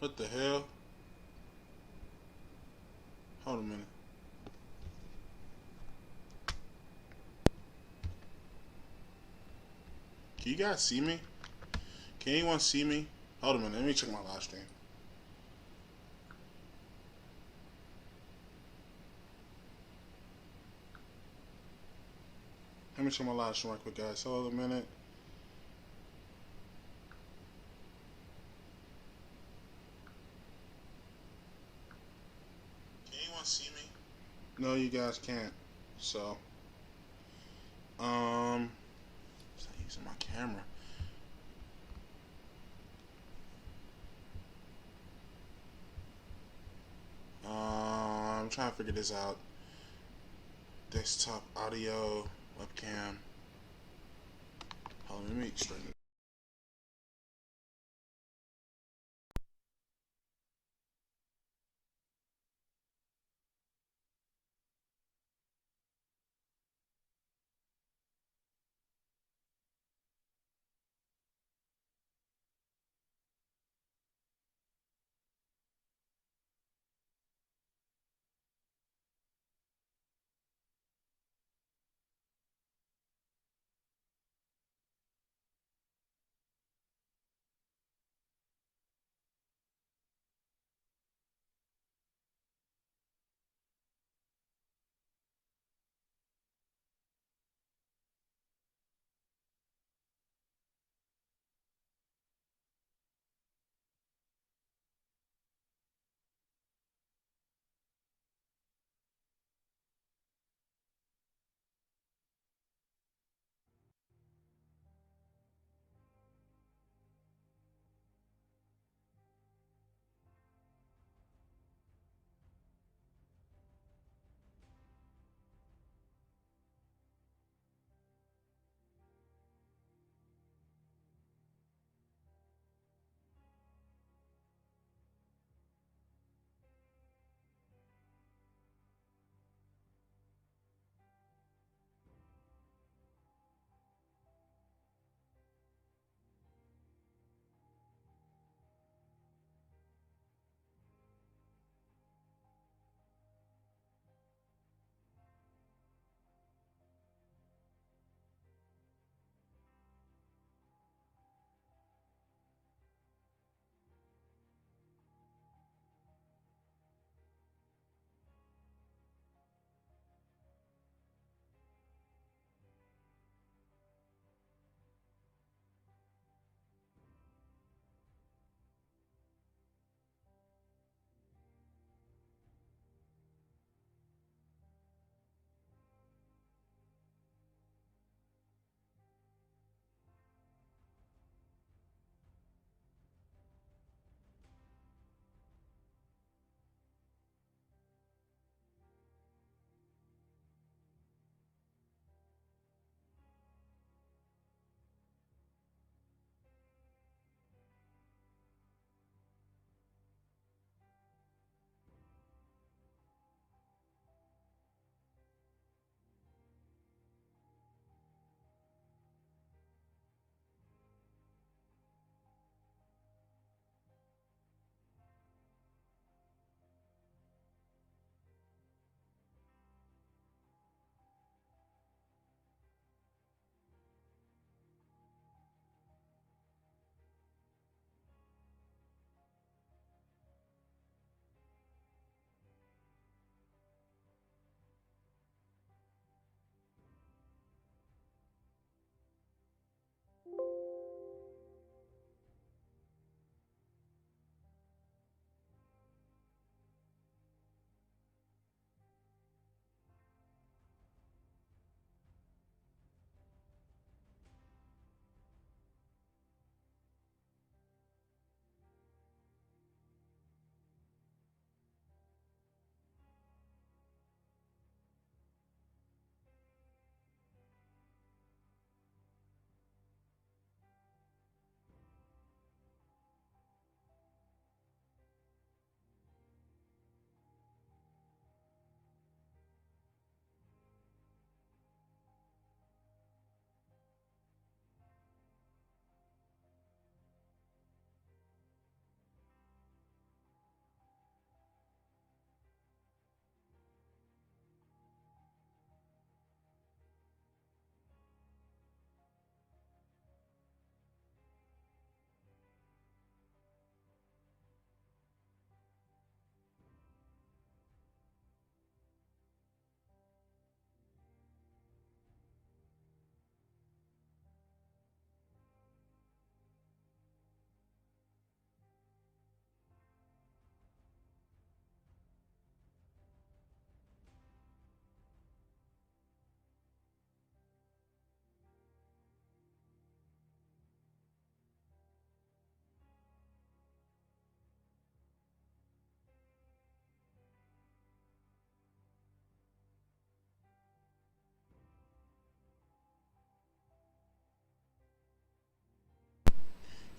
What the hell? Hold a minute. Can you guys see me? Can anyone see me? Hold a minute. Let me check my live stream. Let me check my live stream right quick, guys. Hold a minute. Can anyone see me? No, you guys can't. So, it's not using my camera. I'm trying to figure this out. Desktop audio, webcam. Hold on, let me straighten it.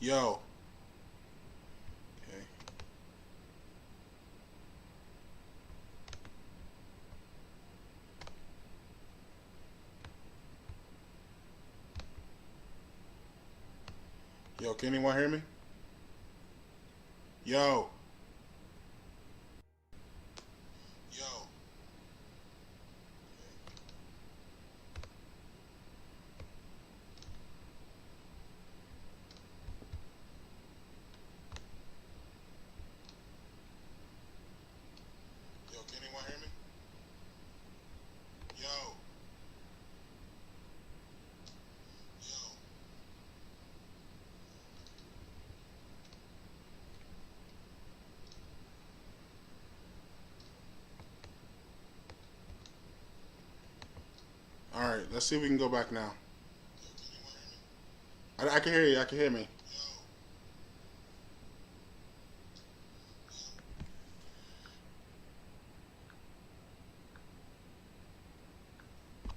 Yo. Okay. Yo, can anyone hear me? Yo. Yo. Yo, can anyone hear me? Yo. Yo. Alright, let's see if we can go back now. I can hear you. I can hear me.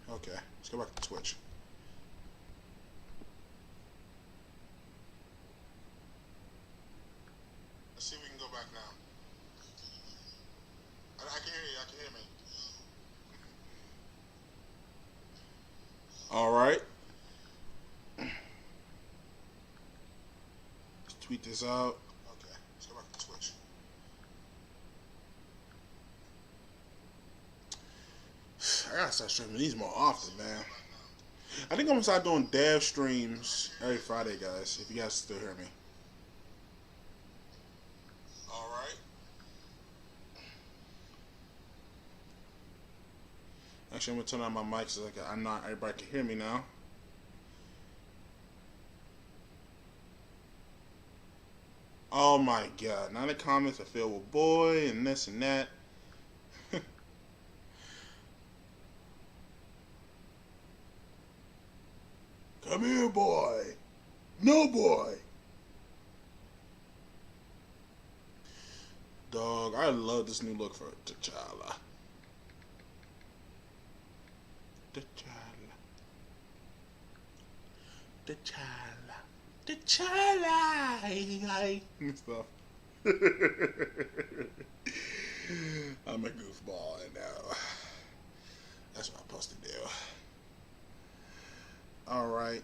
Okay, let's go back to Twitch. Let's see if we can go back now. I can hear you. I can hear me. All right. Let's tweet this out. Okay, let's go back to Twitch. I gotta start streaming these more often, man. I think I'm gonna start doing dev streams every Friday, guys. If you guys still hear me. All right. Actually, I'm gonna turn on my mic so like I'm not everybody can hear me now. Oh my God! Now the comments are filled with boy and this and that. Come here, boy. No, boy. Dog, I love this new look for T'Challa. T'Challa. T'Challa. T'Challa. Hi. And stuff. I'm a goofball, I know. That's what I'm supposed to do. All right.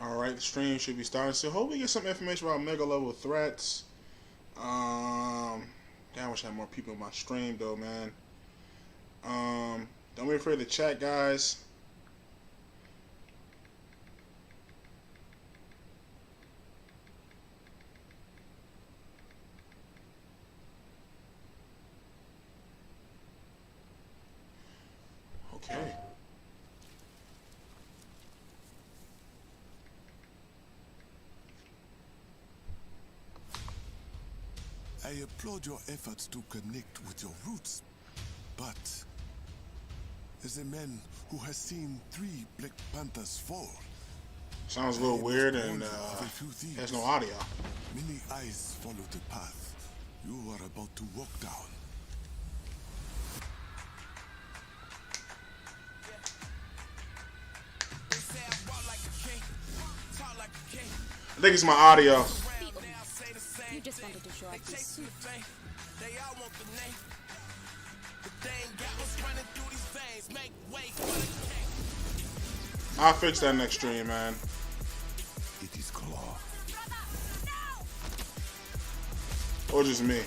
Alright, the stream should be starting. So hope we get some information about mega level threats. Damn, I wish I had more people in my stream though, man. Don't be afraid to chat, guys. Okay. I applaud your efforts to connect with your roots, but as a man who has seen 3 Black Panthers fall, Sounds a little weird and has no audio. Many eyes follow the path you are about to walk down. think it's my audio. You just wanted to show off your suit. I'll fix that next stream, man. It is Claw. Or just me.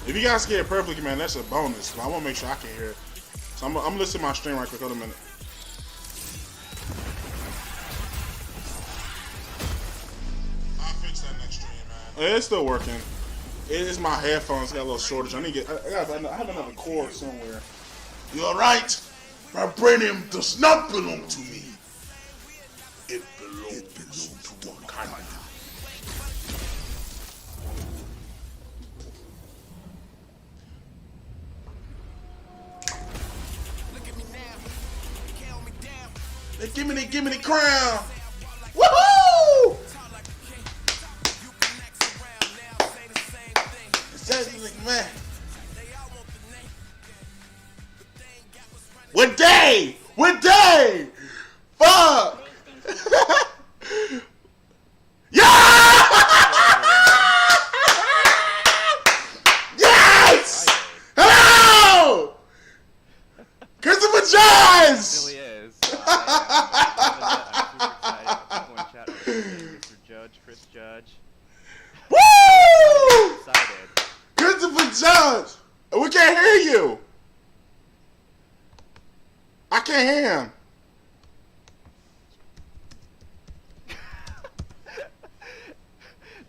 If you guys can hear it perfectly, man, that's a bonus. But I want to make sure I can hear it. So I'm gonna listen to my stream right quick. Hold a minute. I'll fix that next stream, man. It's still working. It's my headphones got a little shortage. I need to get. I have another cord somewhere. You're right. Vibranium does not belong to me. It belongs to Wakanda. They give me the crown. Woohoo! Man. What day? What day? Fuck! Yeah! Yes! Hello! Christopher Judge! Really is. I'm super excited. People in chat are Mr. Judge, Chris Judge. Woo! Excited. Christopher Judge! We can't hear you! I can't hear him.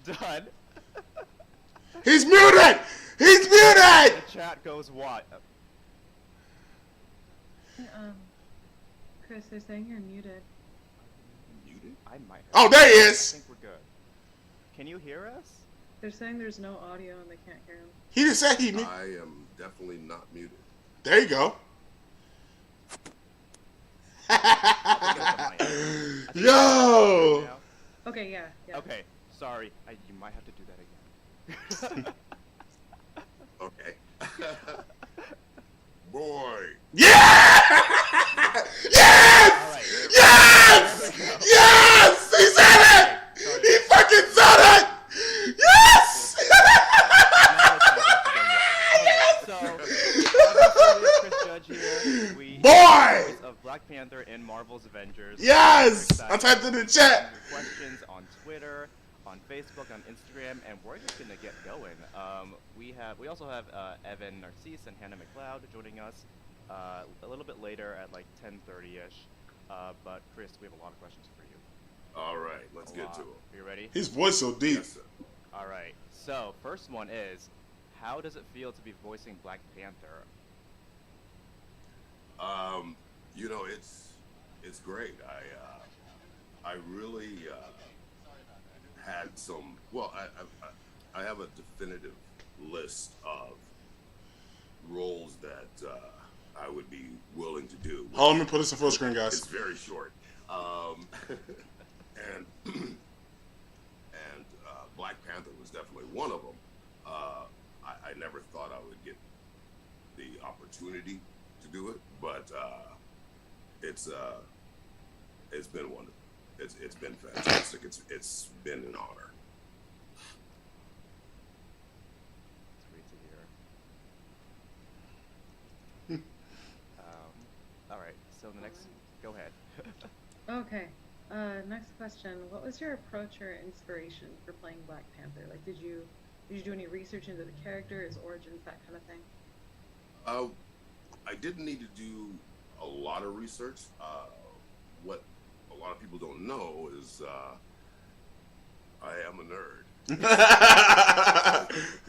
Done. He's muted! He's muted! The chat goes what? Chris, they're saying you're muted. Muted? I might have. Oh, there he I is! think we're good. Can you hear us? They're saying there's no audio and they can't hear him. He just said he muted. I am definitely not muted. There you go. Yo! Okay, yeah. Okay, sorry. You might have to do that again. Okay. Boy. Yeah! Yes! Alright. Yes! Yes! He said it! He fucking said it! Yes! So, obviously, Chris Judge here. We Boy! of Black Panther in Marvel's Avengers. Yes! I typed in the chat. Questions on Twitter, on Facebook, on Instagram, and we're just gonna get going. We also have Evan Narcisse and Hannah McLeod joining us a little bit later at like 10:30ish. But Chris, we have a lot of questions for you. All right, let's get to it. Are you ready? His voice so deep. Yes, sir. All right. So first one is, how does it feel to be voicing Black Panther? You know, it's great. I really had some. Well, I have a definitive list of roles that I would be willing to do. Hold on, let me put this in full screen, guys. It's very short. And Black Panther was definitely one of them. I never thought I would get the opportunity to do it, but it's been wonderful. It's been fantastic. It's been an honor. It's great to hear. All right. So the next, go ahead. Okay. Next question. What was your approach or inspiration for playing Black Panther? Like, did you do any research into the character, his origins, that kind of thing? I didn't need to do a lot of research. What a lot of people don't know is I am a nerd.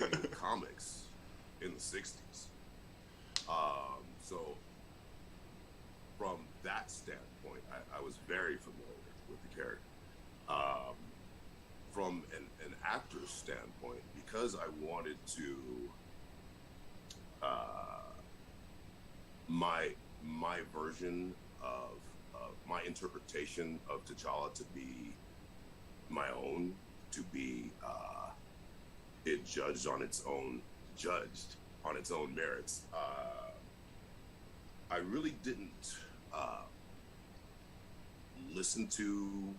In comics in the 60s. So from that standpoint, I was very familiar with the character. From an actor's standpoint, because I wanted to my version of my interpretation of T'Challa to be my own, to be it judged on its own merits. I really didn't listen to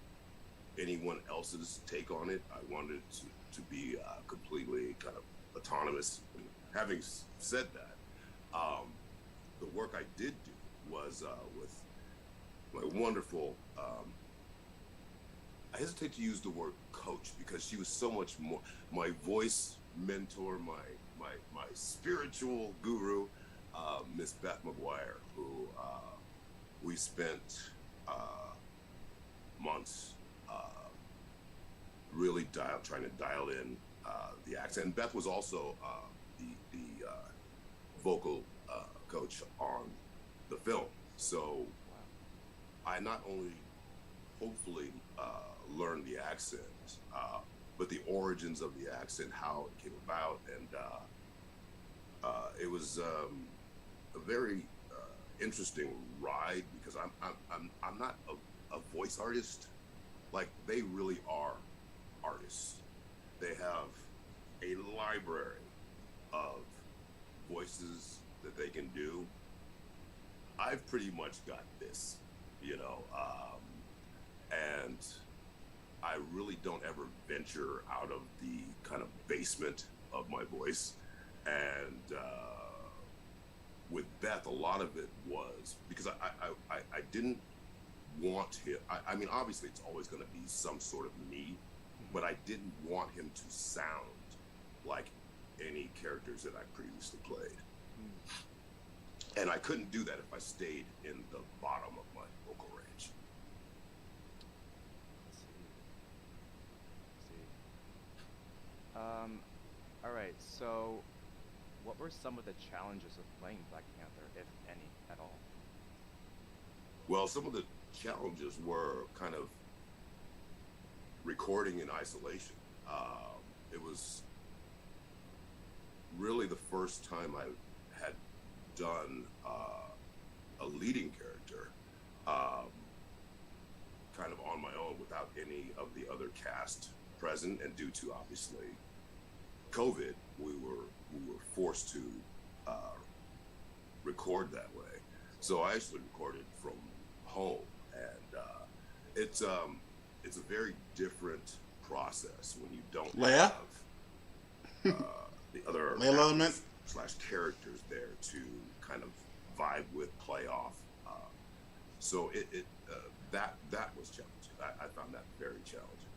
anyone else's take on it. I wanted to be completely kind of autonomous. And having said that, the work I did do was with my wonderful, I hesitate to use the word coach because she was so much more, my voice mentor, my spiritual guru, Miss Beth McGuire, who we spent months really trying to dial in the accent. And Beth was also the vocal coach on the film. So I not only hopefully learned the accent, but the origins of the accent, how it came about, and it was a very interesting ride because I'm not a voice artist. Like, they really are artists. They have a library of voices that they can do. I've pretty much got this, you know, and I really don't ever venture out of the kind of basement of my voice. And with Beth, a lot of it was because I didn't want him. I mean, obviously, it's always going to be some sort of me, but I didn't want him to sound like any characters that I previously played. And I couldn't do that if I stayed in the bottom of my vocal range. All right, so what were some of the challenges of playing Black Panther, if any, at all? Well, some of the challenges were kind of recording in isolation. It was really the first time I had done a leading character kind of on my own without any of the other cast present, and due to obviously COVID, we were forced to record that way. So I actually recorded from home, and it's a very different process when you don't Leia? have the other element / characters there to kind of vibe with, play off. So that was challenging. I found that very challenging.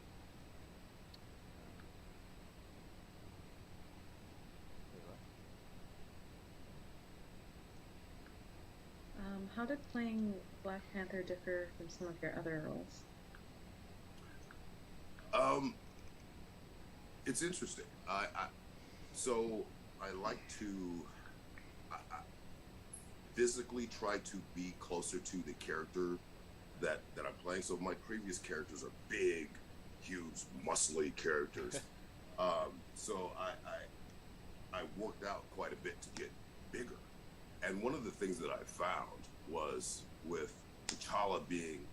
How did playing Black Panther differ from some of your other roles? It's interesting. So I like to physically try to be closer to the character that I'm playing. So my previous characters are big, huge, muscly characters. So I worked out quite a bit to get bigger. And one of the things that I found was with T'Challa being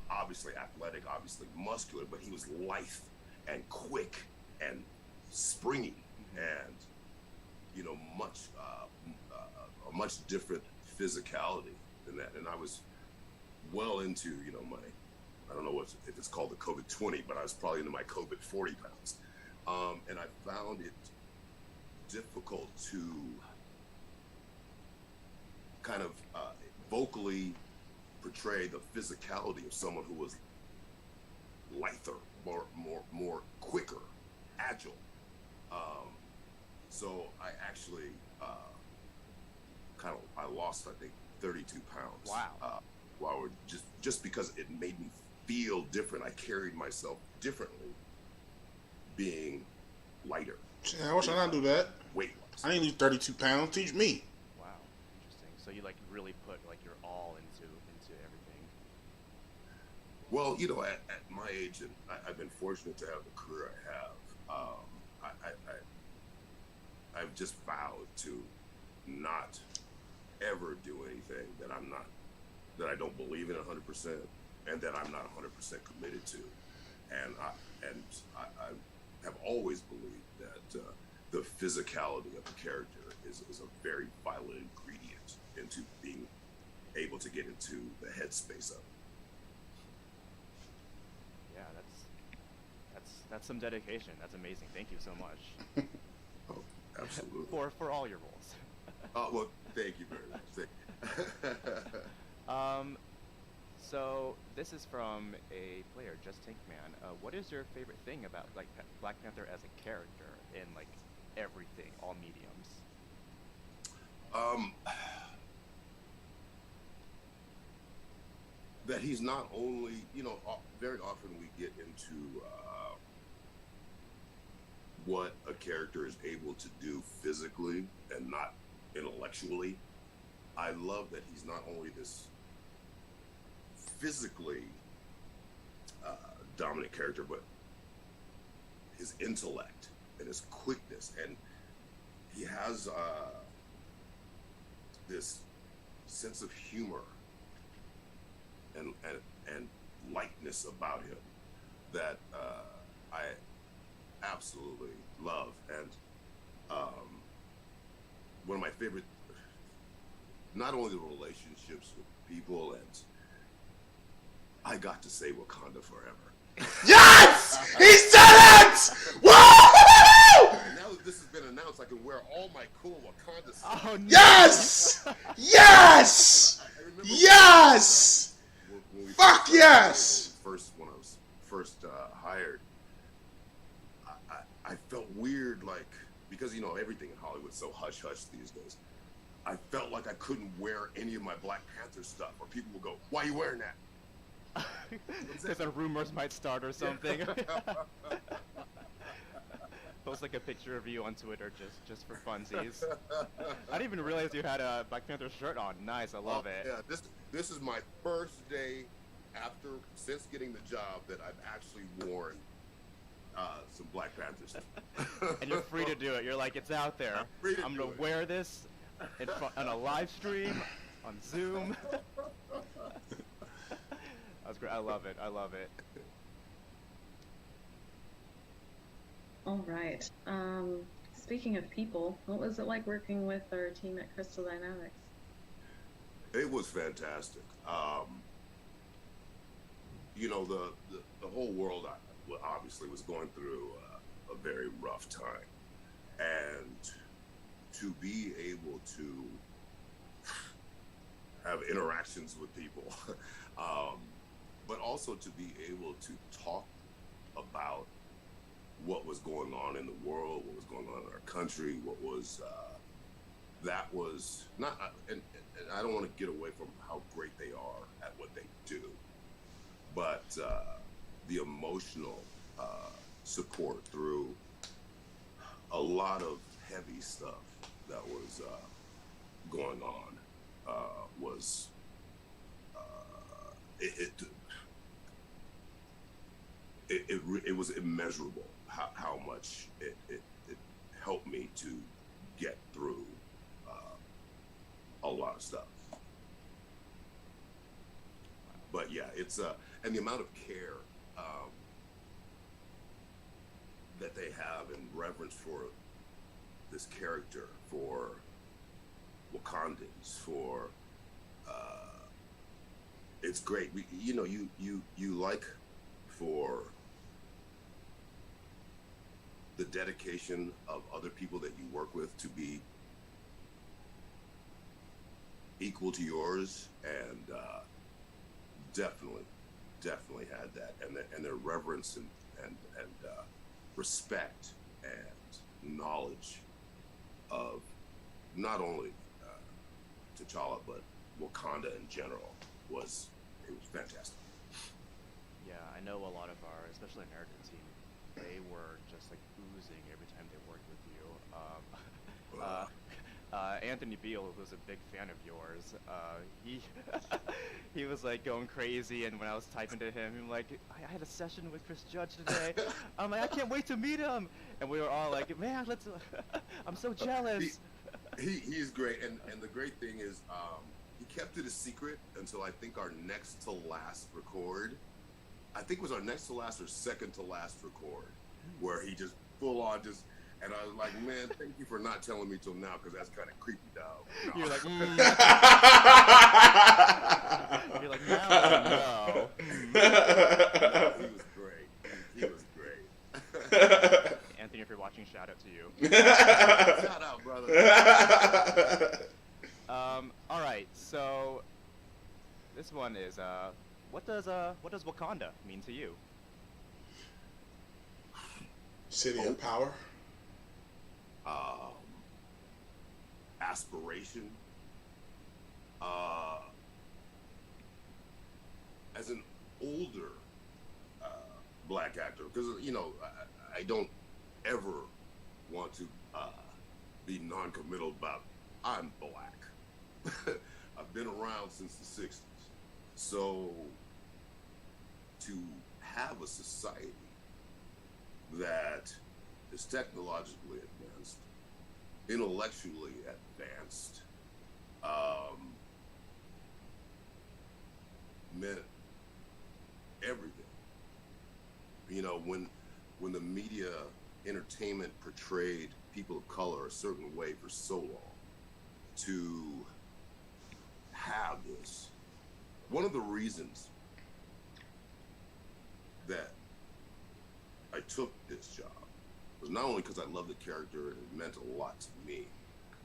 obviously athletic, obviously muscular, but he was lithe and quick and springy, and you know, a much different physicality than that. And I was well into, you know, I don't know if it's called the COVID 20, but I was probably into my COVID 40 pounds, and I found it difficult to kind of vocally portray the physicality of someone who was lither, more quicker, agile. So I actually I lost, I think, 32 pounds. Wow. While just because it made me feel different. I carried myself differently, being lighter. Yeah, I wish I not do that. Weight-wise. I didn't lose 32 pounds. Teach me. Wow, interesting. So you like really put like your all into everything. Well, you know, at my age, and I've been fortunate to have the career I have. I've just vowed to not ever do anything that I don't believe in 100%, and that I'm not 100% committed to. And I have always believed that the physicality of a character is a very vital ingredient into being able to get into the headspace of it. That's some dedication. That's amazing. Thank you so much. Oh, absolutely. For all your roles. Oh, well, thank you very much. So this is from a player, Just Tankman. What is your favorite thing about like Black Panther as a character in like everything, all mediums? That he's not only, very often we get into what a character is able to do physically and not intellectually. I love that he's not only this physically dominant character, but his intellect and his quickness, and he has this sense of humor and lightness about him that I absolutely love. And one of my favorite, not only the relationships with people, and I got to say Wakanda forever. Yes! He said it! Woo! And now that this has been announced, I can wear all my cool Wakanda stuff. Oh, no. Yes! Yes! Yes! Fuck yes! When I was first hired, I felt weird, like, because everything in Hollywood's so hush hush these days. I felt like I couldn't wear any of my Black Panther stuff, or people would go, "Why are you wearing that?" Because the rumors might start or something. Post like a picture of you on Twitter just for funsies. I didn't even realize you had a Black Panther shirt on. Nice, I love it. Yeah, this is my first day since getting the job that I've actually worn some Black Panther stuff. And you're free to do it. You're like, it's out there. I'm gonna wear this on a live stream, on Zoom. That's great. I love it. I love it. All right. Speaking of people, what was it like working with our team at Crystal Dynamics? It was fantastic. The whole world obviously was going through a very rough time, and to be able to have interactions with people, but also to be able to talk about what was going on in the world, what was going on in our country, that was not, and I don't want to get away from how great they are at what they do, but the emotional support through a lot of heavy stuff that was going on was it was immeasurable how much it helped me to get through a lot of stuff. But yeah, it's and the amount of care that they have and reverence for this character, for Wakandans, for it's great. You like for the dedication of other people that you work with to be equal to yours, and definitely had that, and their reverence and respect and knowledge of not only T'Challa but Wakanda in general was fantastic. Yeah, I know a lot of our, especially American team, they were just like oozing every time they worked with you. Anthony Beale, who's a big fan of yours, he was like going crazy, and when I was typing to him, I'm like, I had a session with Chris Judge today. I'm like, I can't wait to meet him, and we were all like, man, let's. I'm so jealous. He's great, and the great thing is, he kept it a secret until I think our next to last record. I think it was our next to last or second to last record, where he just full on just. And I was like, man, thank you for not telling me till now, because that's kind of creepy, dog. No. You're like, You're like, now I know. He was great. He was great. Anthony, if you're watching, shout out to you. Shout out, brother. All right, so this one is what does Wakanda mean to you? City of Power. Aspiration. As an older black actor, because I don't ever want to be non-committal about I'm black. I've been around since the 60s, so to have a society that is technologically advanced, intellectually advanced, meant everything. When the media entertainment portrayed people of color a certain way for so long, to have this, one of the reasons that I took this job was not only because I loved the character and it meant a lot to me,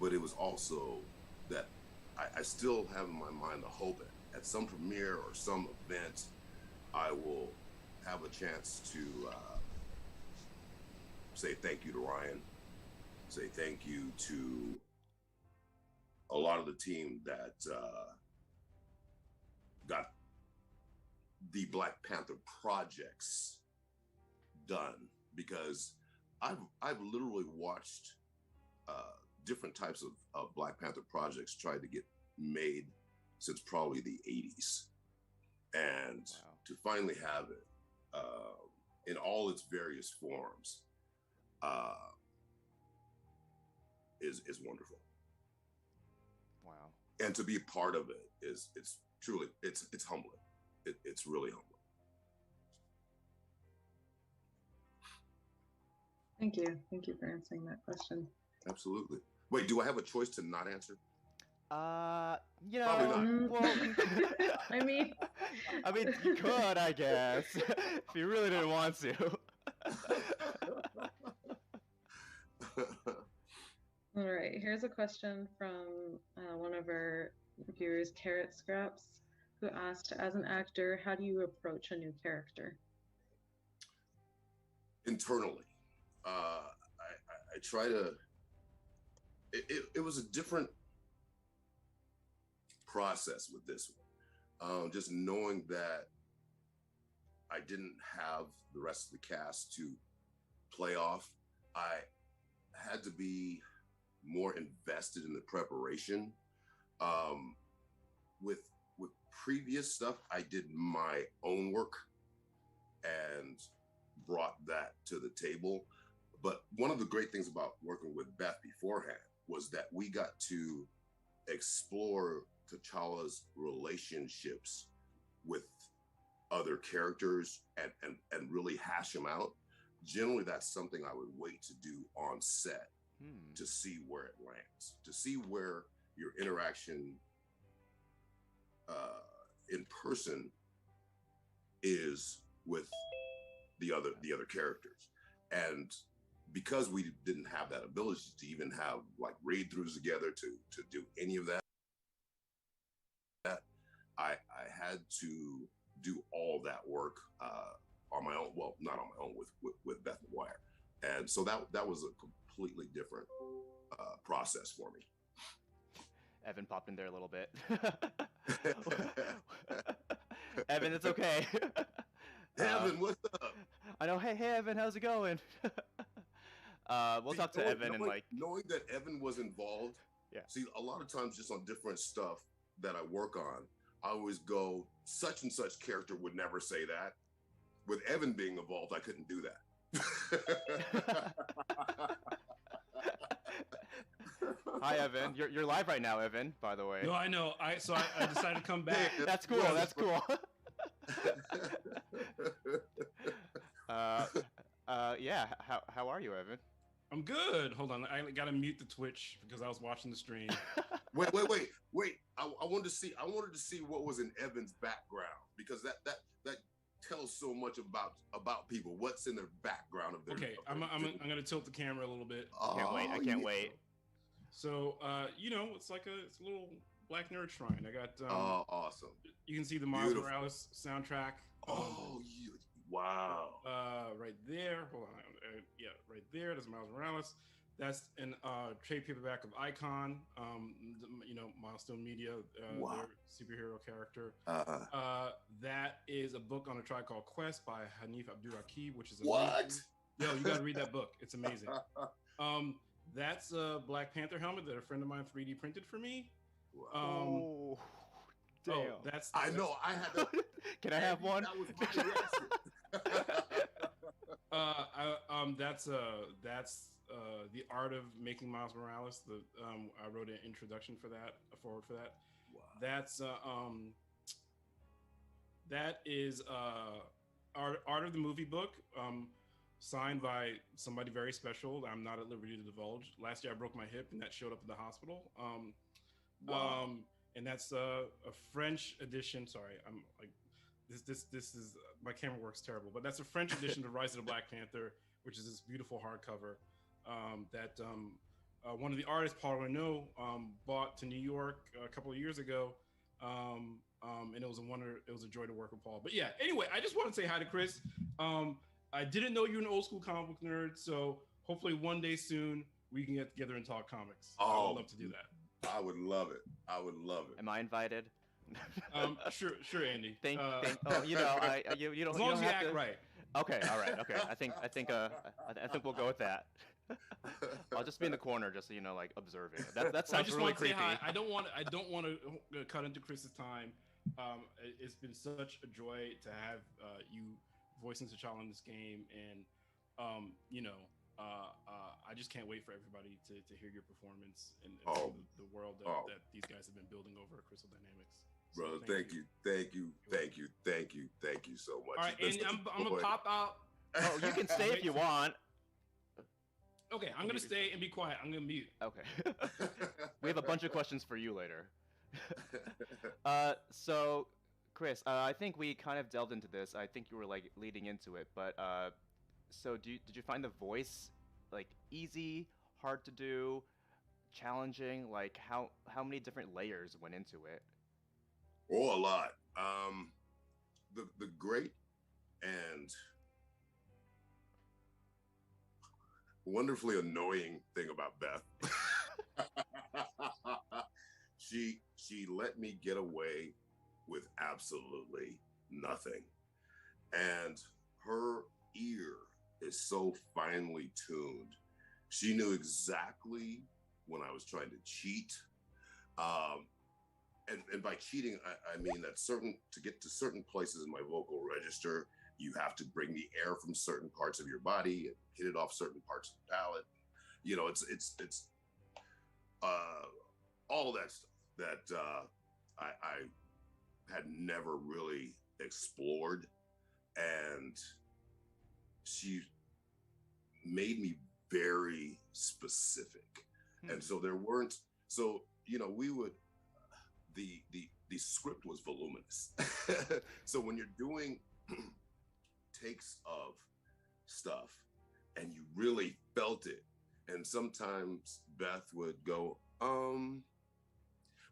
but it was also that I still have in my mind the hope that at some premiere or some event, I will have a chance to say thank you to Ryan, say thank you to a lot of the team that got the Black Panther projects done, because I've literally watched different types of Black Panther projects try to get made since probably the 80s, and to finally have it in all its various forms is wonderful. Wow. And to be a part of it it's truly it's humbling. It's really humbling. Thank you for answering that question. Absolutely. Wait, do I have a choice to not answer? You know, Probably not. well, I mean, you could, I guess, if you really didn't want to. all right, here's a question from one of our viewers, Carrot Scraps, who asked, as an actor, how do you approach a new character? Internally. I try to, it was a different process with this one. Just knowing that I didn't have the rest of the cast to play off, I had to be more invested in the preparation. With previous stuff, I did my own work and brought that to the table. But one of the great things about working with Beth beforehand was that we got to explore T'Challa's relationships with other characters and really hash them out. Generally, that's something I would wait to do on set to see where it lands, to see where your interaction in person is with the other characters. And because we didn't have that ability to even have like read throughs together to do any of that, I had to do all that work on my own. Well, not on my own, with Beth McGuire. And so that was a completely different process for me. Evan popped in there a little bit. Evan, it's okay. Evan, what's up? I know. Hey, Evan, how's it going? We'll talk to Evan and knowing that Evan was involved. Yeah. See, a lot of times just on different stuff that I work on, I always go, such and such character would never say that. With Evan being involved, I couldn't do that. Hi, Evan. You're live right now, Evan, by the way. No, I know. I decided to come back. Hey, that's cool. That's cool. Yeah. How are you, Evan? I'm good. Hold on. I gotta mute the Twitch because I was watching the stream. Wait. I wanted to see what was in Evan's background, because that tell so much about people. What's in their background of their. Okay, I'm gonna tilt the camera a little bit. I can't wait. So, it's like it's a little Black Nerd Shrine. I got. Awesome. You can see the Miles Morales soundtrack. Wow. Right there. Hold on. Yeah, right there. That's Miles Morales. That's an trade paperback of Icon. Milestone Media, their superhero character. That is a book on a Tribe Called Quest by Hanif Abdurraqib, which is amazing. Yo, you got to read that book. It's amazing. That's a Black Panther helmet that a friend of mine 3D printed for me. Damn. That's I know. I had to. Can I have one? That was my reaction. That's the art of making Miles Morales. I wrote an introduction for that, a forward for that. Wow. That's that is art of the movie book, signed by somebody very special. I'm not at liberty to divulge. Last year I broke my hip, and that showed up at the hospital. And that's a French edition. Sorry, I'm like this is my camera works terrible, but that's a French edition to Rise of the Black Panther, which is this beautiful hardcover that one of the artists, Paul Renault, bought to New York a couple of years ago, and it was a wonder. It was a joy to work with Paul. But yeah, anyway, I just want to say hi to Chris. I didn't know you were an old school comic book nerd, so hopefully one day soon we can get together and talk comics. I would love to do that. I would love it. Am I invited? Sure, Andy. You don't. As long you as you don't have act to... right. Okay, all right, okay. I think we'll go with that. I'll just be in the corner, just like observing. That sounds really creepy. Say hi. I don't want to cut into Chris's time. It's been such a joy to have you voicing T'Challa in this game, and I just can't wait for everybody to hear your performance and the world that these guys have been building over at Crystal Dynamics. So brother, thank you so much. All right, and I'm gonna pop out. Oh, you can stay if you want. Okay, I'm gonna stay and be quiet. I'm gonna mute. Okay. We have a bunch of questions for you later. So, Chris, I think we kind of delved into this. I think you were like leading into it, but so did you find the voice like easy, hard to do, challenging? Like how many different layers went into it? Oh, a lot. The great and wonderfully annoying thing about Beth, she let me get away with absolutely nothing, and her ear is so finely tuned. She knew exactly when I was trying to cheat. And by cheating, I mean that to get to certain places in my vocal register, you have to bring the air from certain parts of your body and hit it off certain parts of the palate. It's all that stuff that I had never really explored, and she made me very specific. And so we would, the script was voluminous. So when you're doing takes of stuff and you really felt it, and sometimes Beth would go,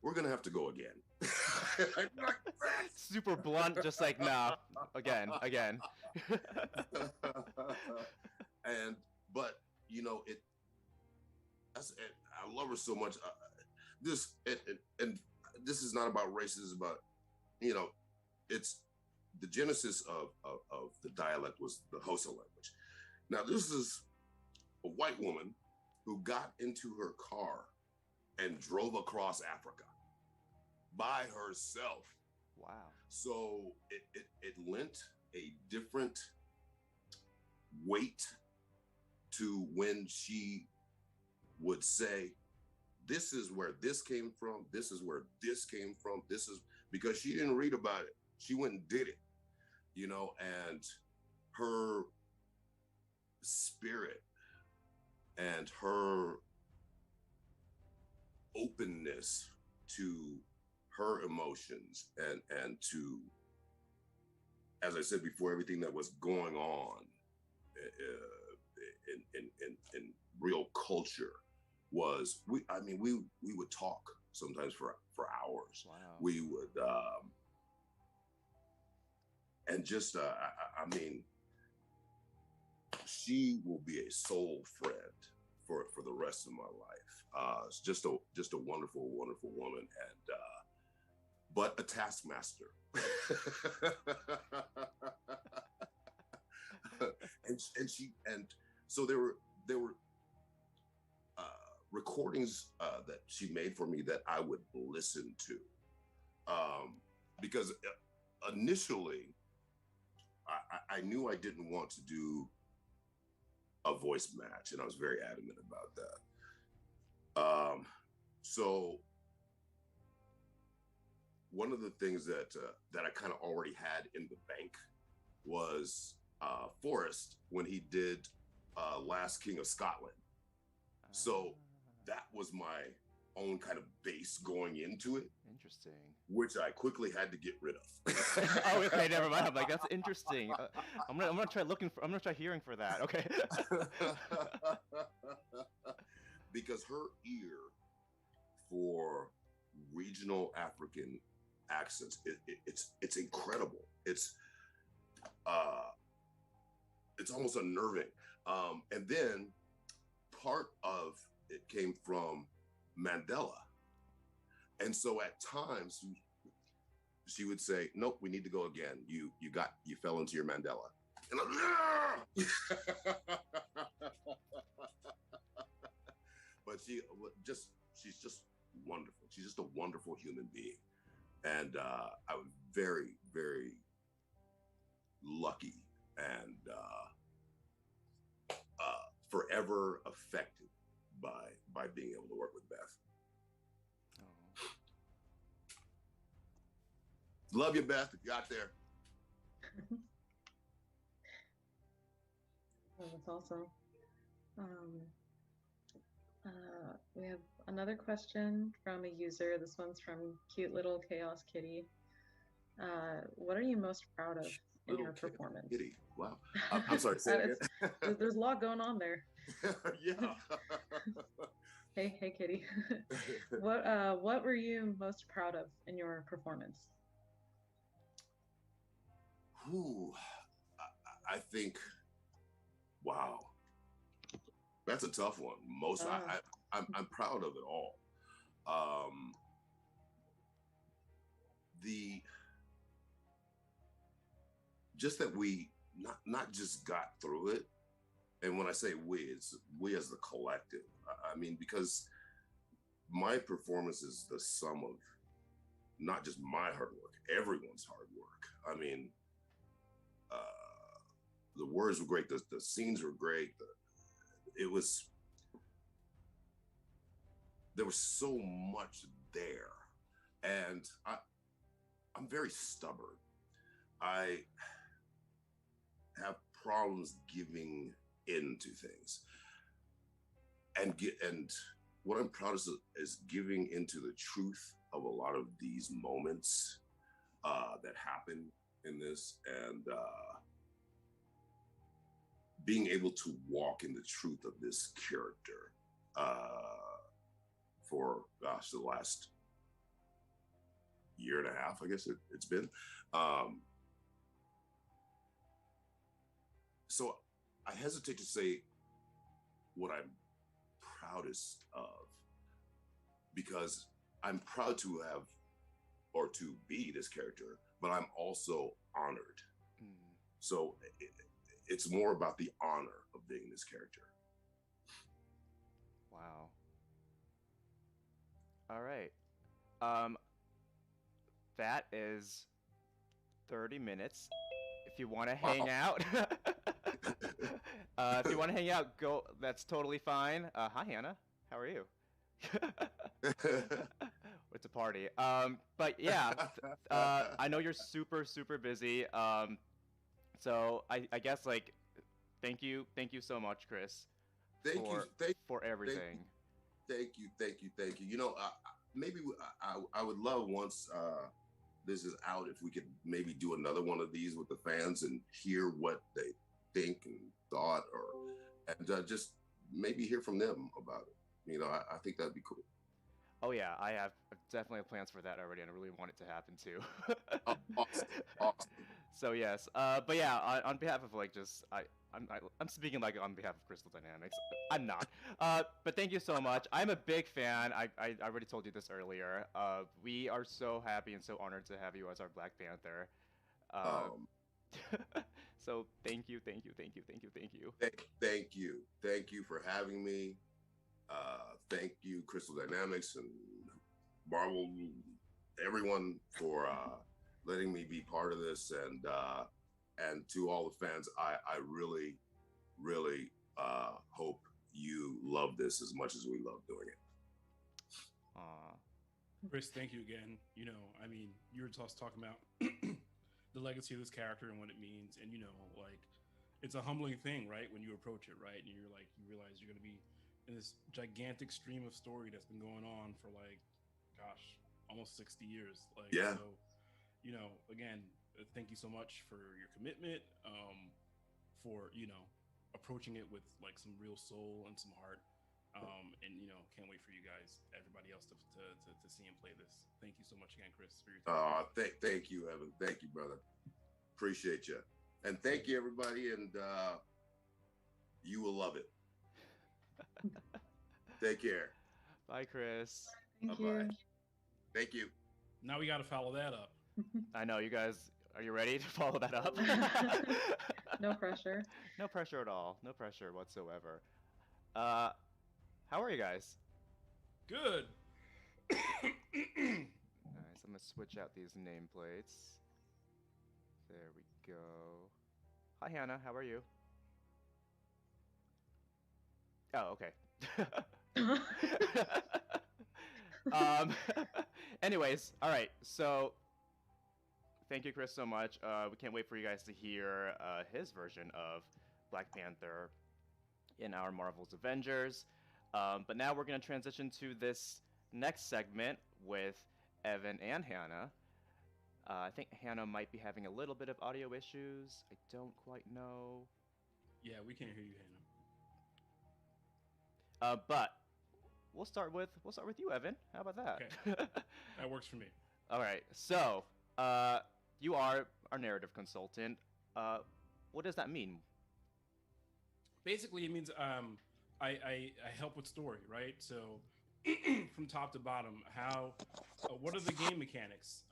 we're gonna have to go again. Super blunt, just like, nah, again. But I love her so much. And this is not about racism, but it's the genesis of the dialect was the Hausa language. Now this is a white woman who got into her car and drove across Africa by herself. Wow. So it lent a different weight to when she would say, this is where this came from, this is where this came from, this is, because she didn't read about it. She went and did it, and her spirit and her openness to her emotions and as I said before, everything that was going on in real culture was we would talk sometimes for hours. Wow. We would and just I mean, she will be a soul friend for the rest of my life. It's just a wonderful woman, and but a taskmaster. and so there were recordings that she made for me that I would listen to, because initially I knew I didn't want to do a voice match, and I was very adamant about that. So one of the things that I kind of already had in the bank was Forrest when he did Last King of Scotland. So that was my own kind of base going into it. Interesting. Which I quickly had to get rid of. Oh, okay, never mind. I'm like, that's interesting. I'm gonna try hearing for that. Okay. Because her ear for regional African accents, it's incredible. It's almost unnerving. And then part of it came from Mandela. And so at times she would say, nope, we need to go again. You fell into your Mandela. And I'm, but she's just wonderful. She's just a wonderful human being. And I was very, very lucky and forever affected by being able to work with Beth. Love you, Beth, if you're out there. Oh, that's awesome. We have another question from a user. This one's from Cute Little Chaos Kitty. What are you most proud of in your performance? Kitty. Wow. I'm sorry. There's a lot going on there. Yeah. Hey, Kitty. What were you most proud of in your performance? Ooh, I think, wow, that's a tough one. I'm proud of it all. Just that we not just got through it, and when I say we, it's we as the collective. I mean, because my performance is the sum of not just my hard work, everyone's hard work. I mean, the words were great, the scenes were great. There was so much there, and I'm very stubborn. I have problems giving in to things, and what I'm proud of is giving into the truth of a lot of these moments that happen in this, and being able to walk in the truth of this character for the last year and a half, I guess it's been. So I hesitate to say what I'm proudest of, because I'm proud to have or to be this character, but I'm also honored. So it's more about the honor of being this character. Wow. All right. That is 30 minutes. If you want to hang out, if you want to hang out, go. That's totally fine. Hi, Hannah. How are you? It's a party. But yeah, I know you're super, super busy. So I guess like, thank you so much, Chris. Thank you for everything. Thank you. You know, maybe I would love once this is out, if we could maybe do another one of these with the fans and hear what they think and thought, and just maybe hear from them about it. You know, I think that'd be cool. Oh yeah, I have definitely plans for that already, and I really want it to happen too. Awesome. So yes, but yeah, on behalf of like just I'm speaking like on behalf of Crystal Dynamics. I'm not. But thank you so much. I'm a big fan. I already told you this earlier. We are so happy and so honored to have you as our Black Panther. So thank you. Thank you for having me. Thank you, Crystal Dynamics and Marvel, everyone, for letting me be part of this, and to all the fans, I really, really hope you love this as much as we love doing it. Chris, thank you again. You know, I mean, you were just talking about the legacy of this character and what it means, and you know, like, it's a humbling thing, right? When you approach it, right, and you're like, you realize you're going to be in this gigantic stream of story that's been going on for like, gosh, almost 60 years. Like, yeah. So, you know, again, thank you so much for your commitment, for, you know, approaching it with like some real soul and some heart. And you know, can't wait for you guys, everybody else, to see and play this. Thank you so much again, Chris, for your time. Thank you, Evan. Thank you, brother. Appreciate you. And thank you, everybody. And you will love it. Take care. Bye, Chris. Thank Bye-bye. you. Thank you. Now we got to follow that up. I know, you guys. Are you ready to follow that up? No pressure. No pressure at all. No pressure whatsoever. How are you guys? Good. Nice. I'm gonna switch out these nameplates. There we go. Hi, Hannah. How are you? Oh, okay. Anyways, all right. So, thank you, Chris, so much. We can't wait for you guys to hear his version of Black Panther in our Marvel's Avengers. But now we're going to transition to this next segment with Evan and Hannah. I think Hannah might be having a little bit of audio issues. I don't quite know. Yeah, we can't hear you, Hannah. But we'll start with you, Evan. How about that? Okay. That works for me. All right. So, you are our narrative consultant. What does that mean? Basically, it means I help with story, right? So from top to bottom, what are the game mechanics?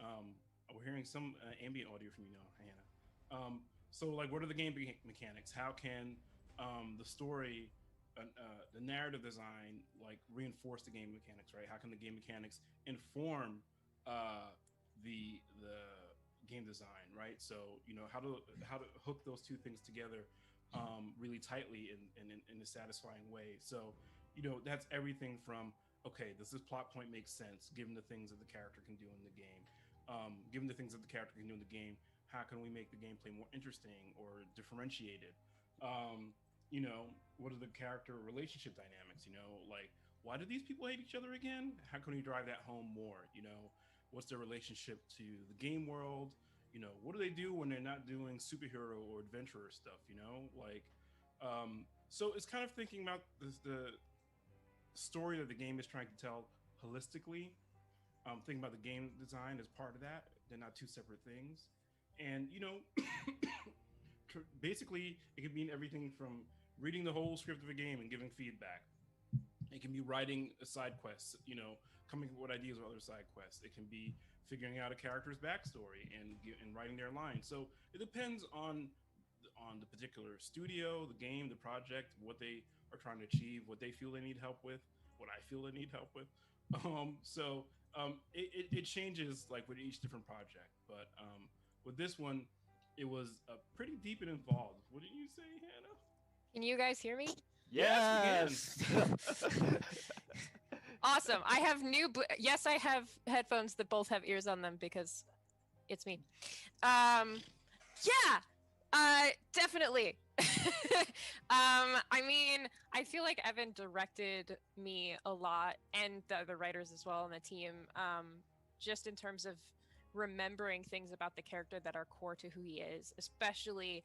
We're hearing some ambient audio from you now, Hannah. So like, what are the game mechanics? How can the story, the narrative design, like reinforce the game mechanics, right? How can the game mechanics inform the game design, right? So you know how to hook those two things together really tightly in a satisfying way. So, you know, that's everything from, okay, does this plot point make sense given the things that the character can do in the game? Given the things that the character can do in the game, how can we make the gameplay more interesting or differentiated? You know, what are the character relationship dynamics? You know, like, why do these people hate each other again? How can we drive that home more? You know, what's their relationship to the game world? You know, what do they do when they're not doing superhero or adventurer stuff, you know? Like, so it's kind of thinking about the story that the game is trying to tell holistically. Thinking about the game design as part of that. They're not two separate things. And, you know, basically, it could mean everything from reading the whole script of a game and giving feedback. It can be writing a side quest, you know, coming up with ideas of other side quests. It can be figuring out a character's backstory and writing their lines. So it depends on the particular studio, the game, the project, what they are trying to achieve, what they feel they need help with, what I feel they need help with. It changes like with each different project. But with this one, it was pretty deep and involved. What did you say, Hannah? Can you guys hear me? Yes. Awesome. I have yes, I have headphones that both have ears on them because it's me. Definitely. I mean, I feel like Evan directed me a lot, and the other writers as well, and the team, just in terms of remembering things about the character that are core to who he is, especially.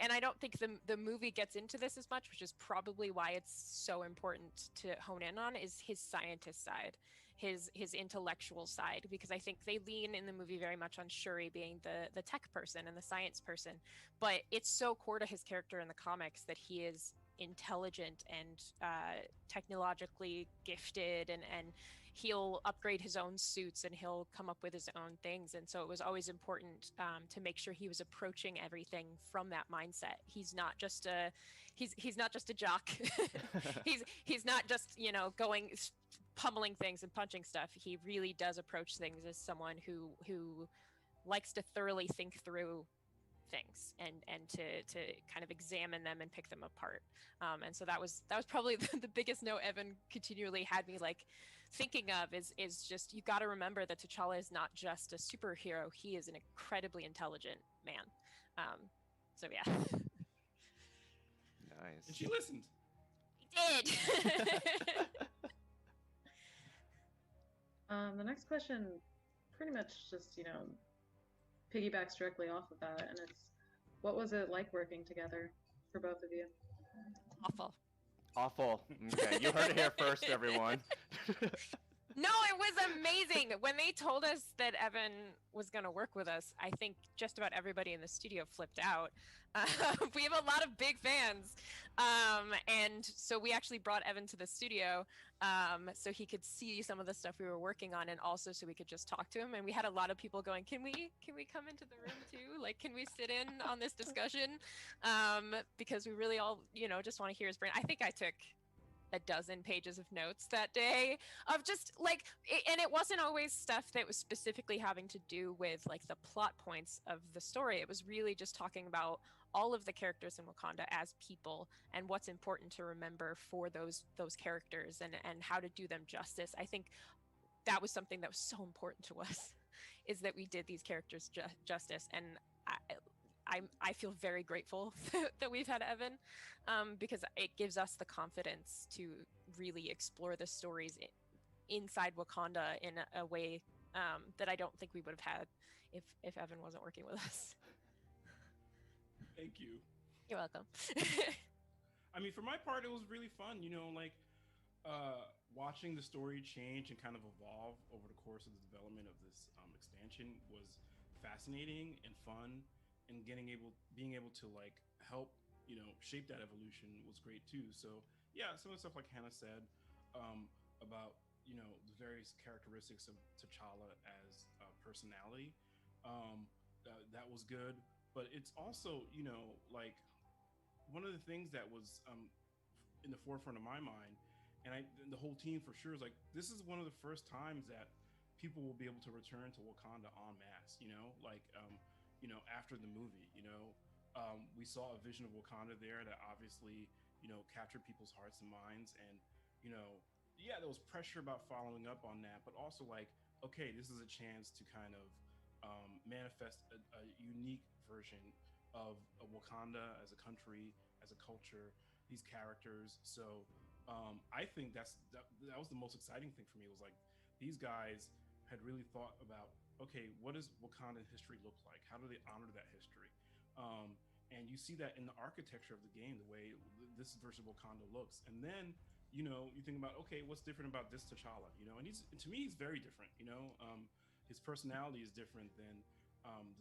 And I don't think the movie gets into this as much, which is probably why it's so important to hone in on, is his scientist side, his intellectual side, because I think they lean in the movie very much on Shuri being the tech person and the science person, but it's so core to his character in the comics that he is intelligent and technologically gifted, and he'll upgrade his own suits and he'll come up with his own things. And so it was always important to make sure he was approaching everything from that mindset. He's not just a he's not just a jock. he's not just, you know, going pummeling things and punching stuff. He really does approach things as someone who likes to thoroughly think through things and to kind of examine them and pick them apart. And so that was probably the biggest note Evan continually had me like thinking of is just, you got to remember that T'Challa is not just a superhero. He is an incredibly intelligent man. So yeah. Nice. And she listened. He did. The next question pretty much just, you know, piggybacks directly off of that, and it's, what was it like working together for both of you? Awful. Awful. Okay, you heard it here first, everyone. No, it was amazing. When they told us that Evan was going to work with us, I think just about everybody in the studio flipped out. We have a lot of big fans. And so we actually brought Evan to the studio so he could see some of the stuff we were working on, and also so we could just talk to him. And we had a lot of people going, can we come into the room too? Like, can we sit in on this discussion? Because we really all, you know, just want to hear his brain. I think I took a dozen pages of notes that day of just like and it wasn't always stuff that was specifically having to do with like the plot points of the story. It was really just talking about all of the characters in Wakanda as people and what's important to remember for those characters and how to do them justice. I think that was something that was so important to us, is that we did these characters justice. And I feel very grateful that we've had Evan, because it gives us the confidence to really explore the stories inside Wakanda in a way that I don't think we would have had if Evan wasn't working with us. Thank you. You're welcome. I mean, for my part, it was really fun, you know, like watching the story change and kind of evolve over the course of the development of this expansion was fascinating and fun. And being able to like help, you know, shape that evolution was great too. So yeah, some of the stuff like Hannah said about, you know, the various characteristics of T'Challa as a personality, that was good. But it's also, you know, like one of the things that was in the forefront of my mind, and the whole team for sure, is like, this is one of the first times that people will be able to return to Wakanda en masse, you know, like you know, after the movie, you know, we saw a vision of Wakanda there that obviously, you know, captured people's hearts and minds. And, you know, yeah, there was pressure about following up on that, but also like, okay, this is a chance to kind of manifest a unique version of Wakanda as a country, as a culture, these characters. So I think that was the most exciting thing for me, was like, these guys had really thought about, okay, what does Wakandan history look like? How do they honor that history? And you see that in the architecture of the game, the way this version of Wakanda looks. And then, you know, you think about, okay, what's different about this T'Challa? You know, and to me, he's very different. You know, his personality is different than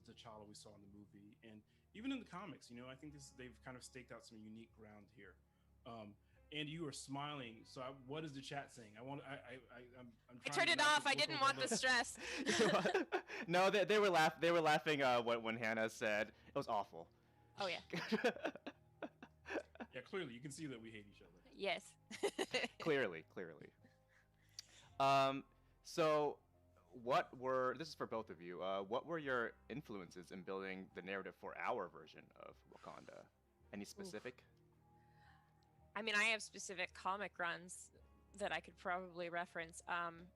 the T'Challa we saw in the movie, and even in the comics. You know, I think they've kind of staked out some unique ground here. And you are smiling. So what is the chat saying? I'm I turned it off. I didn't want the stress. No, they were laughing when Hannah said it was awful. Oh yeah. Yeah, clearly you can see that we hate each other. Yes. Clearly. So this is for both of you. What were your influences in building the narrative for our version of Wakanda? Any specific? Oof. I mean, I have specific comic runs that I could probably reference.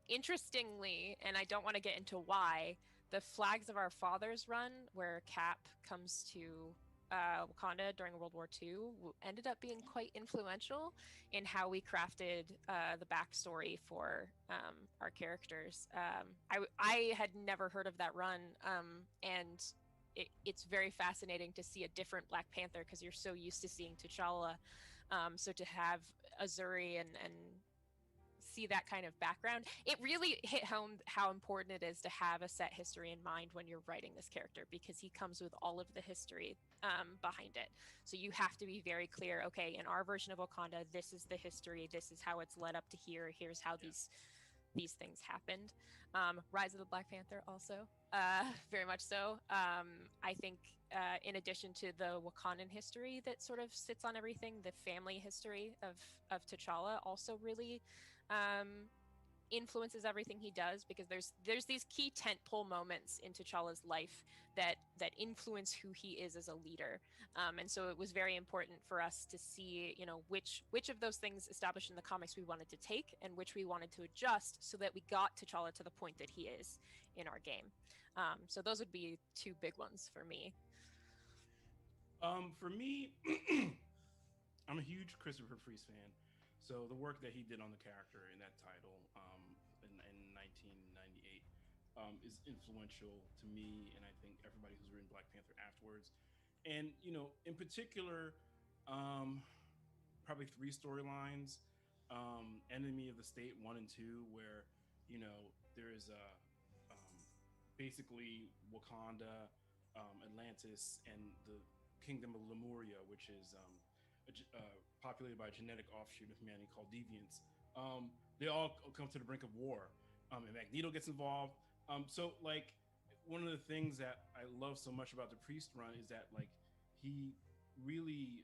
Interestingly, and I don't want to get into why, the Flags of Our Fathers run, where Cap comes to Wakanda during World War II ended up being quite influential in how we crafted the backstory for our characters. I had never heard of that run, and it's very fascinating to see a different Black Panther because you're so used to seeing T'Challa. So to have Azuri and see that kind of background, it really hit home how important it is to have a set history in mind when you're writing this character, because he comes with all of the history behind it. So you have to be very clear, okay, in our version of Wakanda, this is the history, this is how it's led up to here, here's how these things happened. Rise of the Black Panther also, very much so. I think in addition to the Wakandan history that sort of sits on everything, the family history of T'Challa also really influences everything he does, because there's these key tentpole moments in T'Challa's life that influence who he is as a leader, and so it was very important for us to see, you know, which of those things established in the comics we wanted to take and which we wanted to adjust so that we got T'Challa to the point that he is in our game. So those would be two big ones for me. For me, I'm a huge Christopher Priest fan. So the work that he did on the character in that title in 1998 is influential to me, and I think everybody who's written Black Panther afterwards. And you know, in particular, probably three storylines: Enemy of the State 1 and 2, where you know there is basically Wakanda, Atlantis, and the Kingdom of Lemuria, which is populated by a genetic offshoot of humanity called deviants. They all come to the brink of war, and Magneto gets involved. So like, one of the things that I love so much about the Priest run is that like he really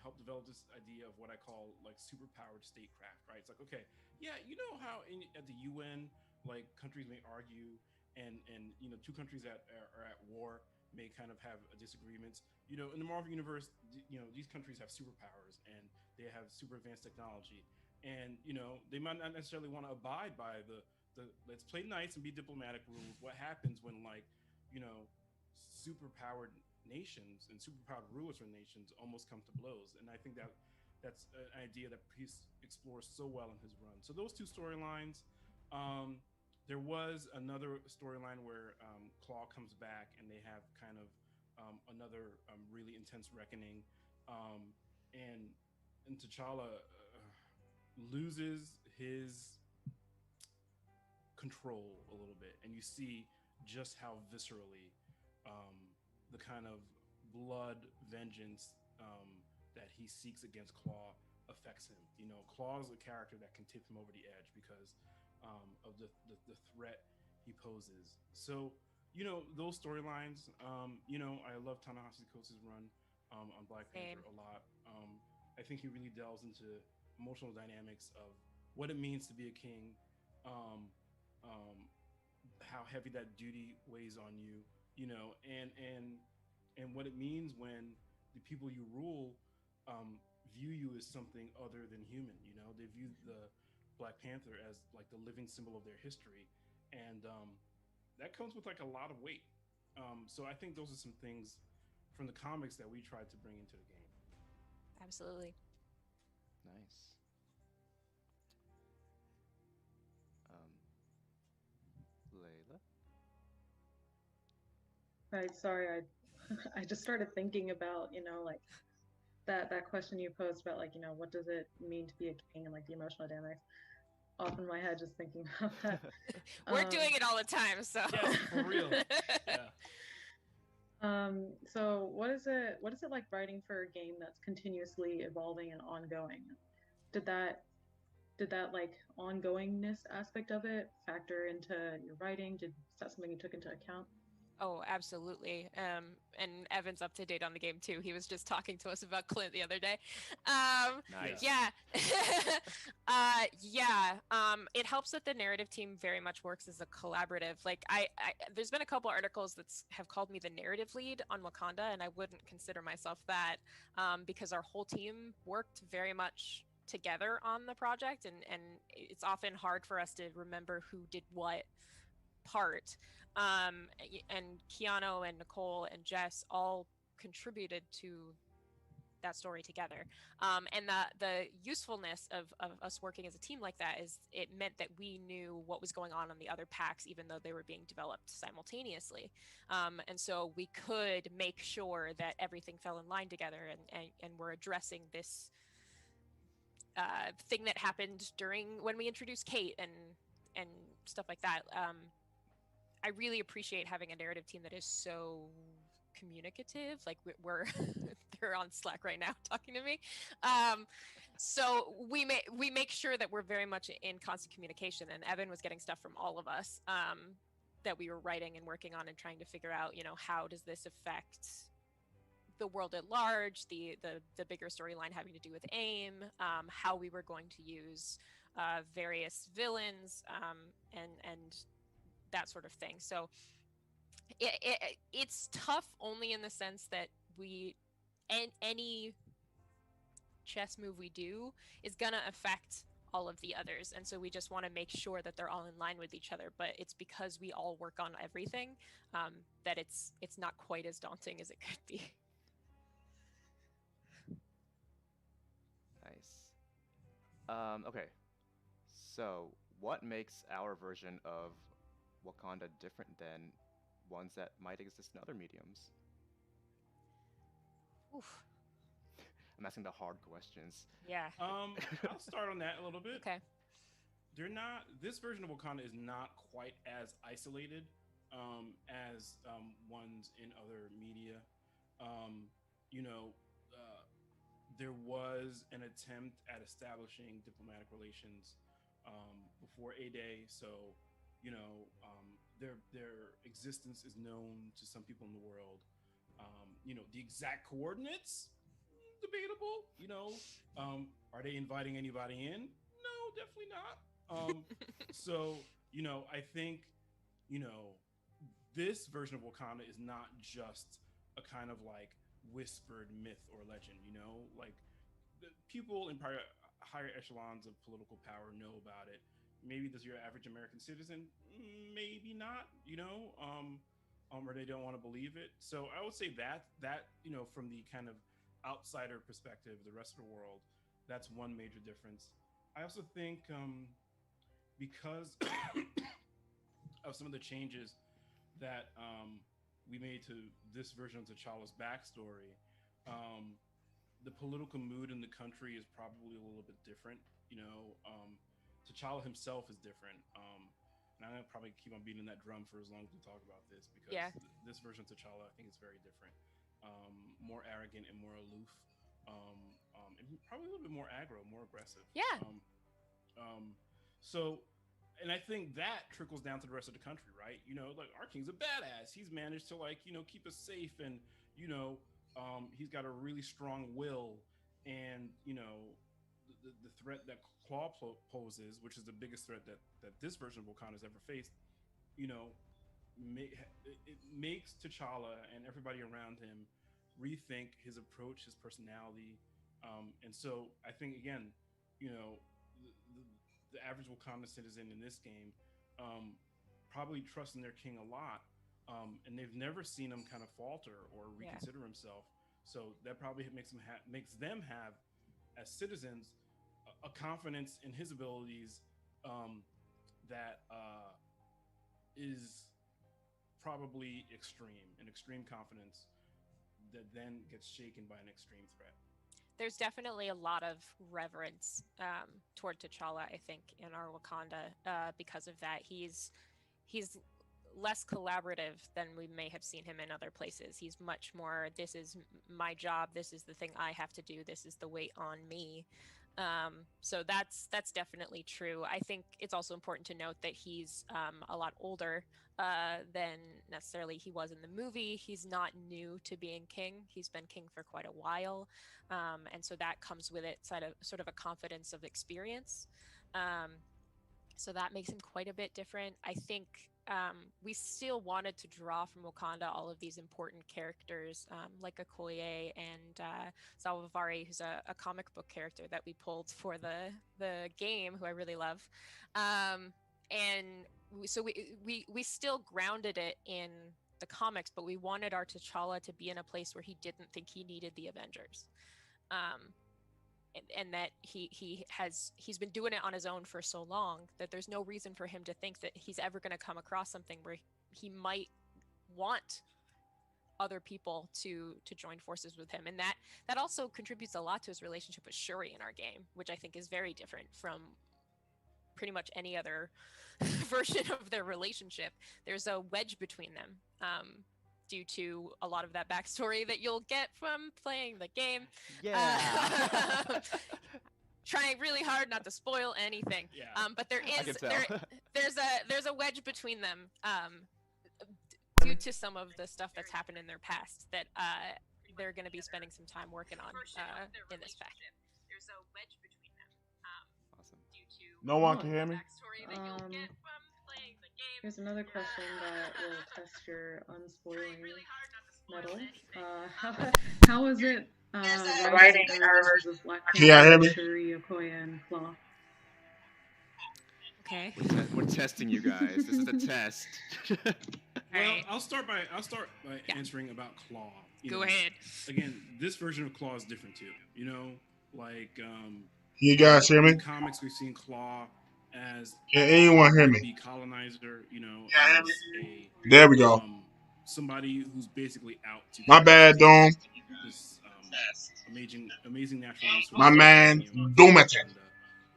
helped develop this idea of what I call like superpowered statecraft, right? It's like, okay, yeah, you know how at the UN, like countries may argue, and you know, two countries that are at war may kind of have disagreements. You know, in the Marvel universe, you know, these countries have superpowers and they have super advanced technology, and you know, they might not necessarily want to abide by the let's play nice and be diplomatic rules. What happens when, like, you know, superpowered nations and superpowered rulers for nations almost come to blows? And I think that that's an idea that Priest explores so well in his run. So those two storylines. There was another storyline where Claw comes back and they have kind of another really intense reckoning, and T'Challa loses his control a little bit, and you see just how viscerally the kind of blood vengeance that he seeks against Claw affects him. You know, Claw is a character that can tip him over the edge because of the threat he poses. So, you know, those storylines, you know, I love Ta-Nehisi Coates' run on Black Panther a lot. I think he really delves into emotional dynamics of what it means to be a king, how heavy that duty weighs on you, you know, and what it means when the people you rule view you as something other than human. You know, they view the Black Panther as like the living symbol of their history, and that comes with like a lot of weight. So I think those are some things from the comics that we tried to bring into the game. Absolutely. Nice. Layla? Right, sorry, I just started thinking about, you know, like that question you posed about, like, you know, what does it mean to be a king, and like the emotional dynamics. Off in my head just thinking about that. We're doing it all the time, so yes, for real. Yeah. So what is it like writing for a game that's continuously evolving and ongoing? Did that like ongoingness aspect of it factor into your writing? Is that something you took into account? Oh, absolutely. And Evan's up to date on the game too. He was just talking to us about Clint the other day. Nice. Yeah. Yeah. It helps that the narrative team very much works as a collaborative. Like I there's been a couple articles that have called me the narrative lead on Wakanda, and I wouldn't consider myself that, because our whole team worked very much together on the project, and it's often hard for us to remember who did what part. And Keanu and Nicole and Jess all contributed to that story together. And the usefulness of us working as a team like that is it meant that we knew what was going on the other packs, even though they were being developed simultaneously. And so we could make sure that everything fell in line together, and we're addressing this thing that happened during when we introduced Kate and stuff like that. I really appreciate having a narrative team that is so communicative. Like we're they're on Slack right now talking to me. So we make sure that we're very much in constant communication, and Evan was getting stuff from all of us that we were writing and working on and trying to figure out, how does this affect the world at large, the bigger storyline having to do with AIM, how we were going to use various villains, and that sort of thing. So it's tough only in the sense that any chess move we do is gonna affect all of the others, and so we just want to make sure that they're all in line with each other. But it's because we all work on everything that it's not quite as daunting as it could be. Nice. Okay, so what makes our version of Wakanda different than ones that might exist in other mediums? Oof. I'm asking the hard questions. Yeah. I'll start on that a little bit. Okay. This version of Wakanda is not quite as isolated as ones in other media. There was an attempt at establishing diplomatic relations before A-Day, so their existence is known to some people in the world. The exact coordinates, debatable. Are they inviting anybody in? No, definitely not. So I think this version of Wakanda is not just a kind of like whispered myth or legend. Like the people in higher echelons of political power know about it. Maybe does your average American citizen? Maybe not, or they don't want to believe it. So I would say that from the kind of outsider perspective, the rest of the world, that's one major difference. I also think because of some of the changes that we made to this version of T'Challa's backstory, the political mood in the country is probably a little bit different. T'Challa himself is different. And I'm gonna probably keep on beating that drum for as long as we talk about this, because this version of T'Challa, I think, is very different. More arrogant and more aloof. And probably a little bit more aggro, more aggressive. Yeah. And I think that trickles down to the rest of the country, right? Like our king's a badass. He's managed to keep us safe, and he's got a really strong will, and the threat that Claw poses, which is the biggest threat that this version of Wakanda has ever faced, it makes T'Challa and everybody around him rethink his approach, his personality, and so I think again, the average Wakanda citizen in this game probably trusts in their king a lot, and they've never seen him kind of falter or reconsider himself. So that probably makes them have, as citizens, a confidence in his abilities that is probably an extreme confidence that then gets shaken by an extreme threat. There's definitely a lot of reverence toward T'Challa, I think, in our Wakanda because of that. He's less collaborative than we may have seen him in other places. He's much more, this is my job, this is the thing I have to do, this is the weight on me. So that's definitely true. I think it's also important to note that he's a lot older than necessarily he was in the movie. He's not new to being king. He's been king for quite a while. And so that comes with it sort of a confidence of experience. So that makes him quite a bit different. I think we still wanted to draw from Wakanda all of these important characters like Okoye and Salvavari, who's a comic book character that we pulled for the game, who I really love. So we still grounded it in the comics, but we wanted our T'Challa to be in a place where he didn't think he needed the Avengers. And that he's been doing it on his own for so long that there's no reason for him to think that he's ever going to come across something where he might want other people to join forces with him. And that also contributes a lot to his relationship with Shuri in our game, which I think is very different from pretty much any other version of their relationship. There's a wedge between them, due to a lot of that backstory that you'll get from playing the game. Yeah. Trying really hard not to spoil anything. Yeah. But there I is can tell. there's a wedge between them, due to some of the stuff that's happened in their past that they're going to be spending some time working on in this pack. There's a wedge between them. Awesome. Due to No one can hear me. backstory that you'll get from playing the game. Here's another question that will test your unspoiling metal. How was it writing versus Black Yeah, hear Panther, me? Shuri, Okoye, and Claw? Okay. We're testing you guys. This is a test. Well, Alright. I'll start by answering about Claw. Go ahead. Again, this version of Claw is different too. Like You guys hear me? in comics we've seen Claw as Can anyone hear me? the colonizer. Yeah, As a There we go. somebody who's basically out to My bad, Dome. this amazing natural resource. My man, Doomington.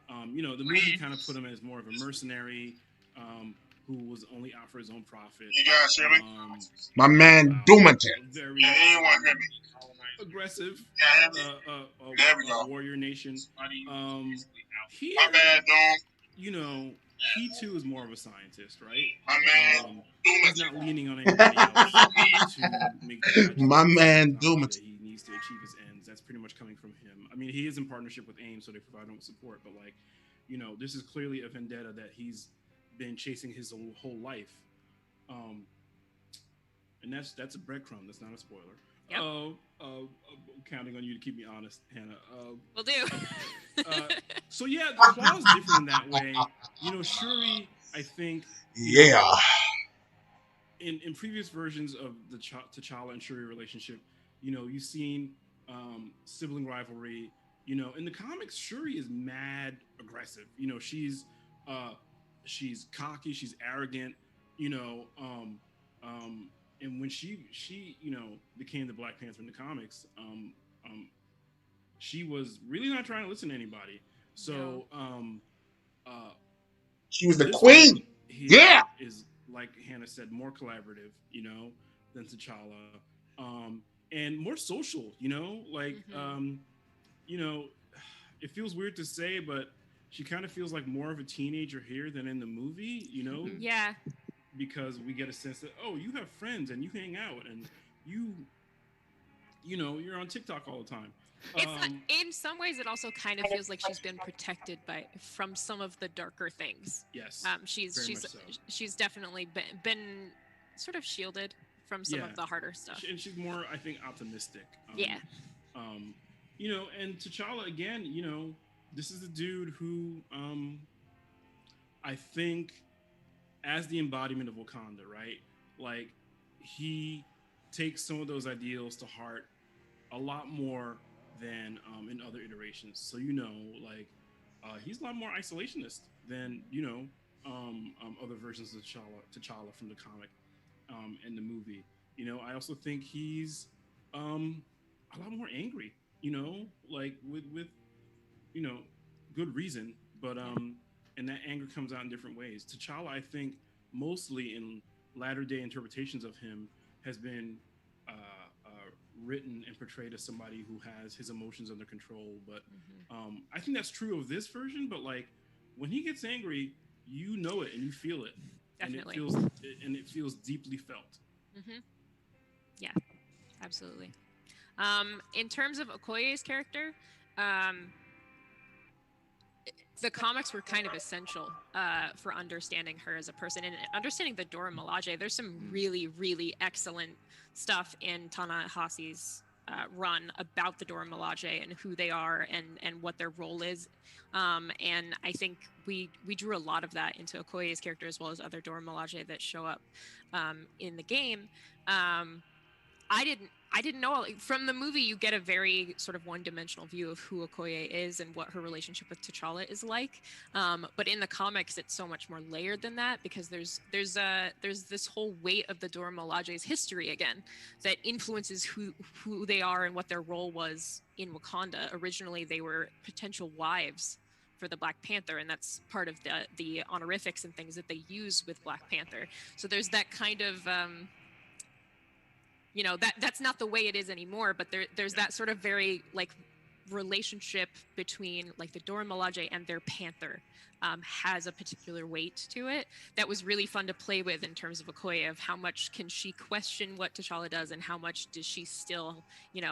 The movie kind of put him as more of a mercenary, who was only out for his own profit. You guys hear me? My man, Doomington. Very Can anyone hear me? aggressive, There we go. warrior nation. Here, My bad, Dome. he too is more of a scientist, right? My man, He's not leaning on anybody else to make the magic My man, that Doomington. he needs to achieve his ends. That's pretty much coming from him. I mean, he is in partnership with AIM, so they provide him with support. But this is clearly a vendetta that he's been chasing his whole life. And that's a breadcrumb. That's not a spoiler. Yep. Counting on you to keep me honest, Hannah. Will do. So yeah, the Claw is different in that way. Shuri, I think. Yeah. In previous versions of the T'Challa and Shuri relationship, you've seen sibling rivalry. In the comics, Shuri is mad aggressive. She's cocky, she's arrogant. And when she became the Black Panther in the comics, she was really not trying to listen to anybody. So She was the this queen. one, he Yeah. is, like Hannah said, more collaborative, than T'Challa, and more social. It feels weird to say, but she kind of feels like more of a teenager here than in the movie. Yeah. Because we get a sense that, oh, you have friends and you hang out and you're on TikTok all the time. It's in some ways it also kind of feels like she's been protected from some of the darker things. Yes. She's definitely been sort of shielded from some of the harder stuff. And she's more, I think, optimistic. Yeah. And T'Challa again, this is a dude who I think as the embodiment of Wakanda, right? Like he takes some of those ideals to heart a lot more than in other iterations. So he's a lot more isolationist than other versions of T'Challa from the comic and the movie. I also think he's a lot more angry. With good reason, but and that anger comes out in different ways. T'Challa, I think, mostly in latter-day interpretations of him, has been written and portrayed as somebody who has his emotions under control. But I think that's true of this version. But when he gets angry, you know it and you feel it. Definitely. And it feels deeply felt. Mm-hmm. Yeah, absolutely. In terms of Okoye's character, the comics were kind of essential for understanding her as a person and understanding the Dora Milaje. There's some really, really excellent stuff in Ta-Nehisi's run about the Dora Milaje and who they are and what their role is. And I think we drew a lot of that into Okoye's character as well as other Dora Milaje that show up in the game. I didn't know. From the movie, you get a very sort of one-dimensional view of who Okoye is and what her relationship with T'Challa is like. But in the comics, it's so much more layered than that because there's this whole weight of the Dora Milaje's history again that influences who they are and what their role was in Wakanda. Originally, they were potential wives for the Black Panther, and that's part of the honorifics and things that they use with Black Panther. So there's that kind of that's not the way it is anymore, but there's that sort of very like relationship between like the Dora Milaje and their panther has a particular weight to it that was really fun to play with in terms of Okoye, of how much can she question what T'Challa does and how much does she still,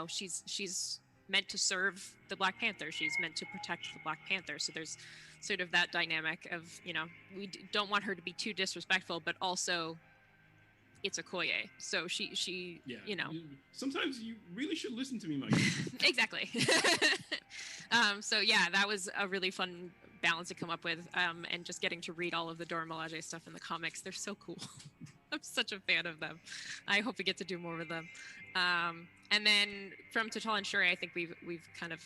she's meant to serve the Black Panther, she's meant to protect the Black Panther. So there's sort of that dynamic of, we don't want her to be too disrespectful, but also it's Okoye, so she sometimes you really should listen to me, Mike. Exactly. So yeah, that was a really fun balance to come up with, and just getting to read all of the Dora Milaje stuff in the comics. They're so cool. I'm such a fan of them. I hope we get to do more with them. And then from T'Challa and Shuri, I think we've kind of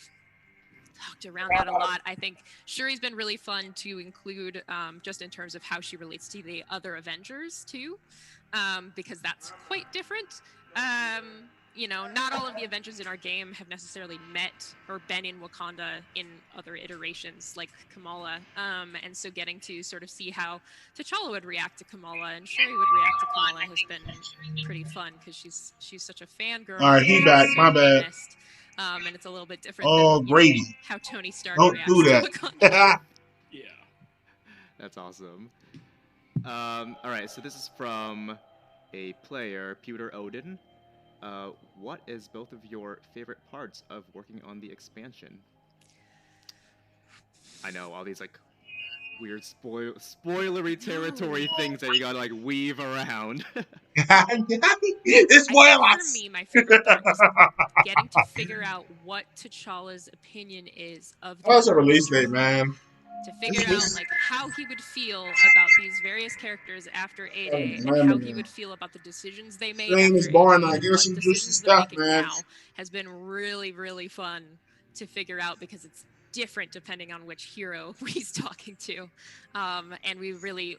talked around that a lot. I think Shuri's been really fun to include, just in terms of how she relates to the other Avengers too. Because that's quite different. Not all of the Avengers in our game have necessarily met or been in Wakanda in other iterations like Kamala. And so getting to sort of see how T'Challa would react to Kamala and Shuri would react to Kamala has been pretty fun because she's such a fangirl. All right, he back. My bad. And it's a little bit different than Grady. How Tony Stark Don't reacts do to that. Wakanda. Yeah. That's awesome. All right, so this is from a player, Pewter Odin. What is both of your favorite parts of working on the expansion? I know, all these like weird spoilery territory things that you gotta like weave around. It's for me, my favorite part was getting to figure out what T'Challa's opinion is of the What's the other release Avengers. date, man? To figure out like how he would feel about these various characters after A-Day, and how he would feel about the decisions they made Stream after is boring. A-Day, Now and give us what some juicy decisions they're stuff, making man. now has been really, really fun to figure out because it's different depending on which hero he's talking to. And we really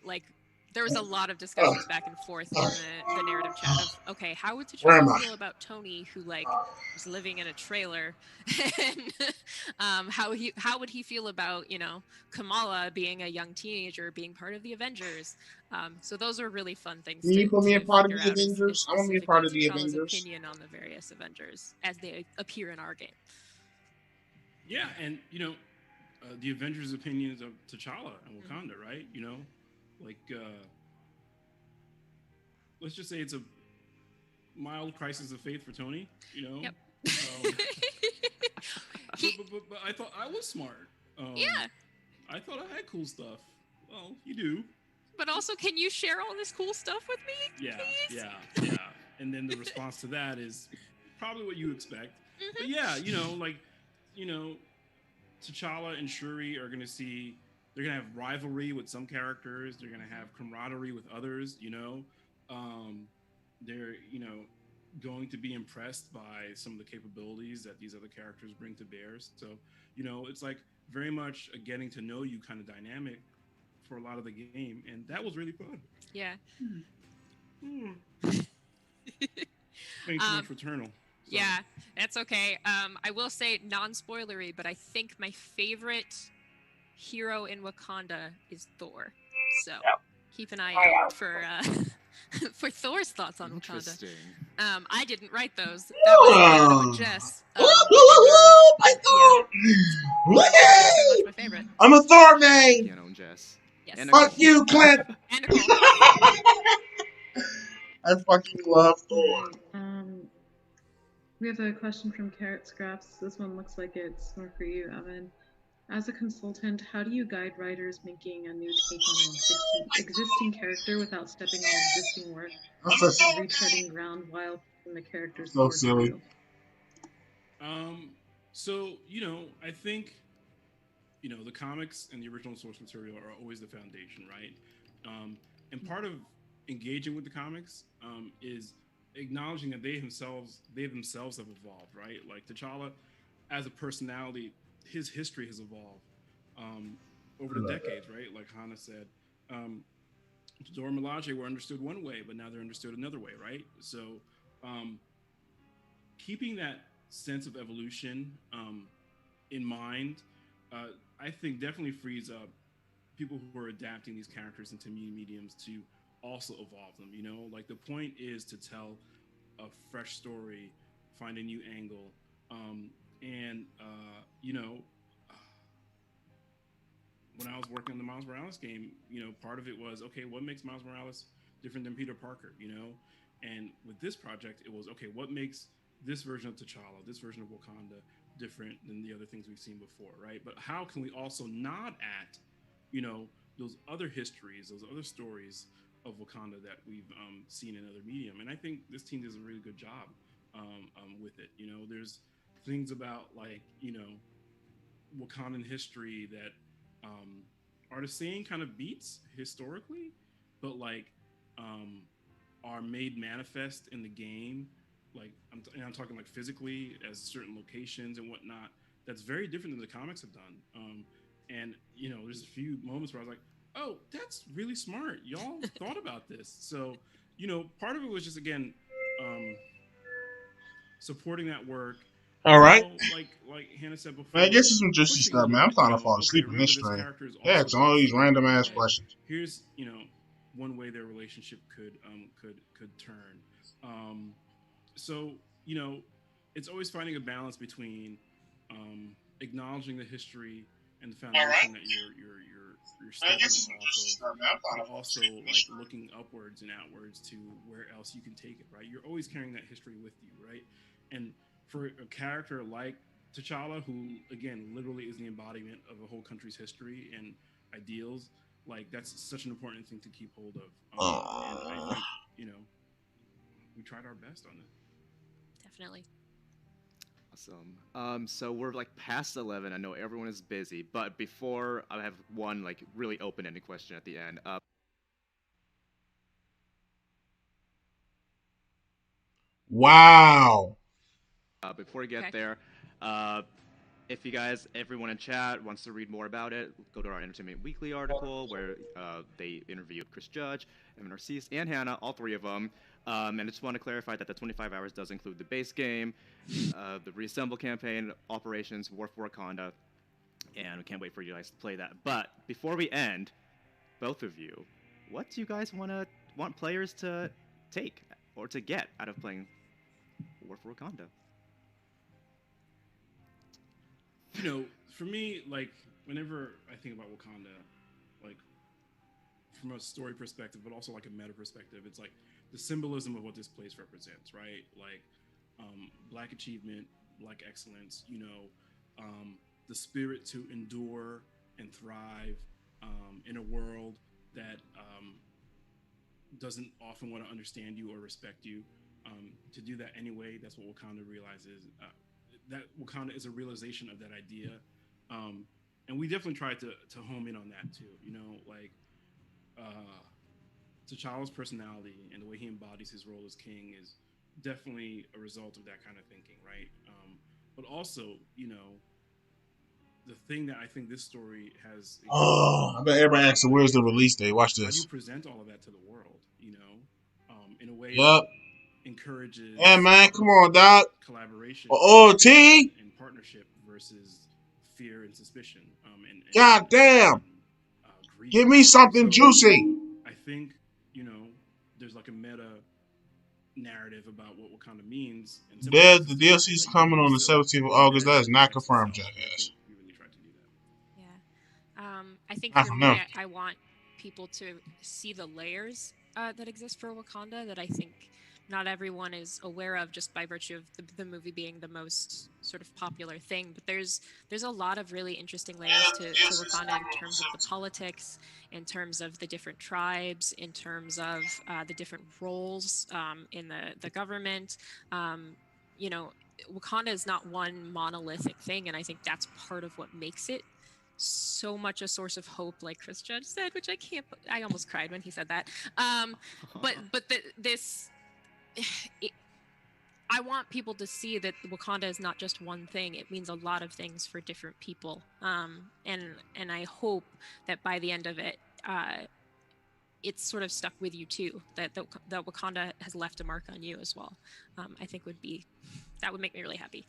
there was a lot of discussions back and forth in the narrative chat of, okay, how would T'Challa feel about Tony, who was living in a trailer, and how would he feel about Kamala being a young teenager, being part of the Avengers? So those are really fun things. Can you put me a part of the figure out Avengers? I want to be a part of the T'Challa's Avengers. opinion on the various Avengers as they appear in our game. Yeah, and the Avengers' opinions of T'Challa and Wakanda, right? Let's just say it's a mild crisis of faith for Tony. Yep. But I thought I was smart. Yeah. I thought I had cool stuff. Well, you do. But also, can you share all this cool stuff with me? Yeah, please? yeah. And then the response to that is probably what you expect. But yeah, T'Challa and Shuri are going to see, they're going to have rivalry with some characters. They're going to have camaraderie with others, They're, going to be impressed by some of the capabilities that these other characters bring to bear. So, it's like very much a getting to know you kind of dynamic for a lot of the game. And that was really fun. Yeah. Thanks so much for Eternal. Yeah, that's okay. I will say non-spoilery, but I think my favorite hero in Wakanda is Thor. So keep an eye out for for Thor's thoughts on Wakanda. I didn't write those. That was Keanu and Jess. My Thor! That's my favorite. I'm a Thor man. Keanu and Jess. Yes. And Fuck you, Clint. And Nicole. I fucking love Thor. We have a question from Carrot Scraps. This one looks like it's more for you, Evan. As a consultant, how do you guide writers making a new take on an existing character without stepping on existing work and retreading ground while keeping the characters so silly? So I think the comics and the original source material are always the foundation, right? And part of engaging with the comics is acknowledging that they themselves have evolved, right? Like T'Challa, as a personality, his history has evolved um, over the decades, right? Like Hannah said, um, Dora Milaje were understood one way, but now they're understood another way, right? So um, keeping that sense of evolution in mind, I think definitely frees up people who are adapting these characters into mediums to also evolve them. Like the point is to tell a fresh story, find a new angle, and when I was working on the Miles Morales game, part of it was okay, what makes Miles Morales different than Peter Parker, and with this project, it was okay, what makes this version of T'Challa, this version of Wakanda, different than the other things we've seen before, right? But how can we also nod at, those other histories, those other stories of Wakanda that we've seen in other medium? And I think this team does a really good job with it. There's things about like Wakandan history that are the same kind of beats historically, but like um, are made manifest in the game. Like I'm talking like physically as certain locations and whatnot. That's very different than the comics have done. And there's a few moments where I was like, "Oh, that's really smart. Y'all thought about this." So, part of it was just again supporting that work. All right. Like Hannah said Man, before, get to some juicy pushing a stuff, little man. I'm bit. starting to fall Okay, asleep in this remember this stream. character is Yeah, also it's all these gay, random ass right? questions. Here's one way their relationship could turn. So it's always finding a balance between acknowledging the history and the All right. foundation that you're Man, get stepping to some off juicy of, stuff, man. I'm starting but to fall also asleep in this like stream. looking upwards and outwards to where else you can take it, right? You're always carrying that history with you, right? And for a character like T'Challa, who again literally is the embodiment of a whole country's history and ideals, like that's such an important thing to keep hold of. And I think you know we tried our best on it. Definitely. Awesome. So we're like past 11. I know everyone is busy, but before I have one like really open-ended question at the end. Wow. Before we get Okay. there, if you guys, everyone in chat wants to read more about it, go to our Entertainment Weekly article where they interviewed Chris Judge, Evan Narcisse, and Hannah, all three of them. And I just want to clarify that the 25 hours does include the base game, the Reassemble campaign, Operations, War for Wakanda, and we can't wait for you guys to play that. But before we end, both of you, what do you guys want players to take or to get out of playing War for Wakanda? For me, like whenever I think about Wakanda, like from a story perspective, but also like a meta perspective, it's like the symbolism of what this place represents, right? Like black achievement, black excellence, the spirit to endure and thrive in a world that doesn't often want to understand you or respect you. To do that anyway, that's what Wakanda realizes. That Wakanda is a realization of that idea. And we definitely tried to home in on that too. T'Challa's personality and the way he embodies his role as king is definitely a result of that kind of thinking, right? But also, the thing that I think this story has Oh, I bet everybody asking where's the release date. Watch how do you this. present all of that to the world, in a way Yep. that encourages Yeah, man. Come on, dog. collaboration OT. and partnership versus fear and suspicion God damn. greed. Give me something So juicy. I think there's like a meta narrative about what Wakanda means. And The DLC is coming on the 17th of August. That is not confirmed, jackass. We really tried to do that. Yeah. I think Not for from me, them. I want people to see the layers that exist for Wakanda that I think not everyone is aware of just by virtue of the movie being the most sort of popular thing. But there's a lot of really interesting layers to Wakanda in terms of the politics, in terms of the different tribes, in terms of the different roles in the government. you know, Wakanda is not one monolithic thing, and I think that's part of what makes it so much a source of hope, like Chris Judge said, which I almost cried when he said that. This I want people to see that Wakanda is not just one thing. It means a lot of things for different people. And I hope that by the end of it, it's sort of stuck with you too. That Wakanda has left a mark on you as well. I think that would make me really happy.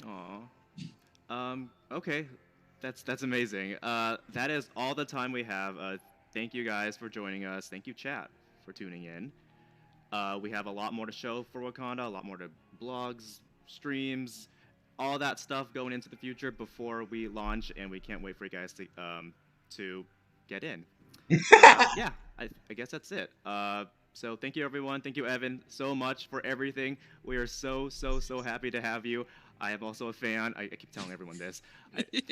Aw. Okay. That's amazing. That is all the time we have. Thank you guys for joining us. Thank you, chat, for tuning in. We have a lot more to show for Wakanda, a lot more to blogs, streams, all that stuff going into the future before we launch, and we can't wait for you guys to get in. Yeah, I guess that's it. So thank you, everyone. Thank you, Evan, so much for everything. We are so happy to have you. I am also a fan. I keep telling everyone this.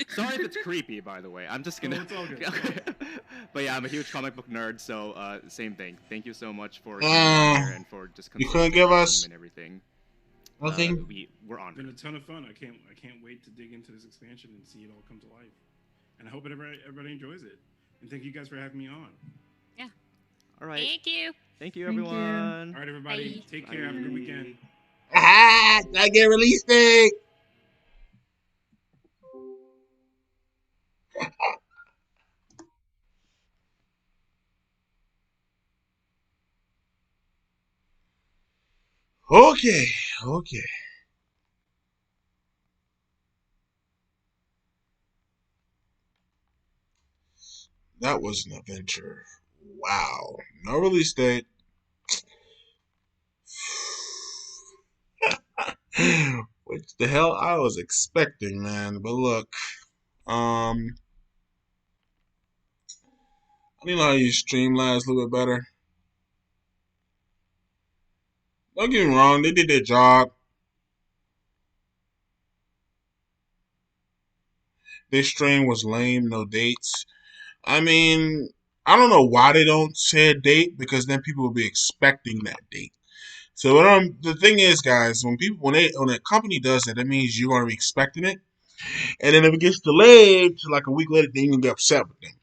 Sorry if it's creepy, by the way. I'm just gonna. Oh, it's all good. But yeah, I'm a huge comic book nerd, so same thing. Thank you so much for being here and for just you couldn't give us and everything. nothing. We're on. It's been a ton of fun. I can't wait to dig into this expansion and see it all come to life. And I hope everybody enjoys it. And thank you guys for having me on. Yeah. All right. Thank you. Thank you, Thank you. everyone. All right, everybody. Bye. Take care. Have a good weekend. I get release date. Okay. That was an adventure. Wow. No release date. Which the hell I was expecting, man. But look, I need to know how you Streamlabs a little bit better. Don't get me wrong, they did their job. Their stream was lame, no dates. I mean, I don't know why they don't say a date because then people will be expecting that date. So the thing is, guys, when a company does that, that means you're gonna be expecting it, and then if it gets delayed to like a week later, then you can get upset with them.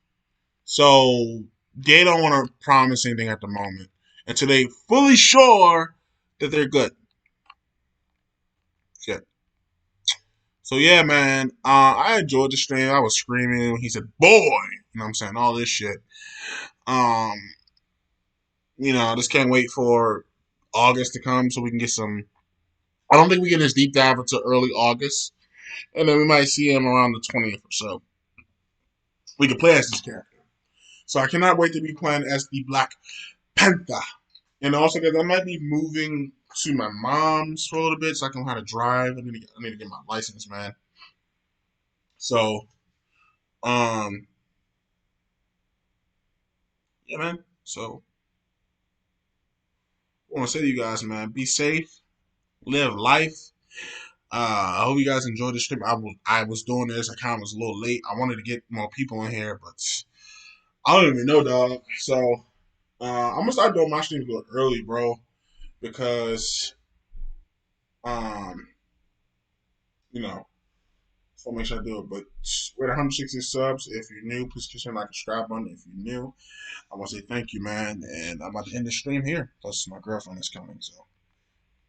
So they don't want to promise anything at the moment until they fully sure that they're good. Yeah. So yeah, man, I enjoyed the stream. I was screaming when he said "boy," you know what I'm saying, all this shit. Um, I just can't wait for August to come so we can get some. I don't think we get this deep dive until early August, and then we might see him around the 20th or so. We can play as this character. So I cannot wait to be playing as the Black Panther. And also, because I might be moving to my mom's for a little bit so I can know how to drive. I need to get my license, man. So, yeah, man. So, I want to say to you guys, man, be safe, live life. I hope you guys enjoyed the stream. I was doing this. I kind of was a little late. I wanted to get more people in here, but I don't even know, dog. So, I'm gonna start doing my streams a little early, bro, because, um, you know, so make sure I do it. But with 160 subs, if you're new, please click like a subscribe button. If you're new, I want to say thank you, man. And I'm about to end the stream here. Plus, my girlfriend is coming, so.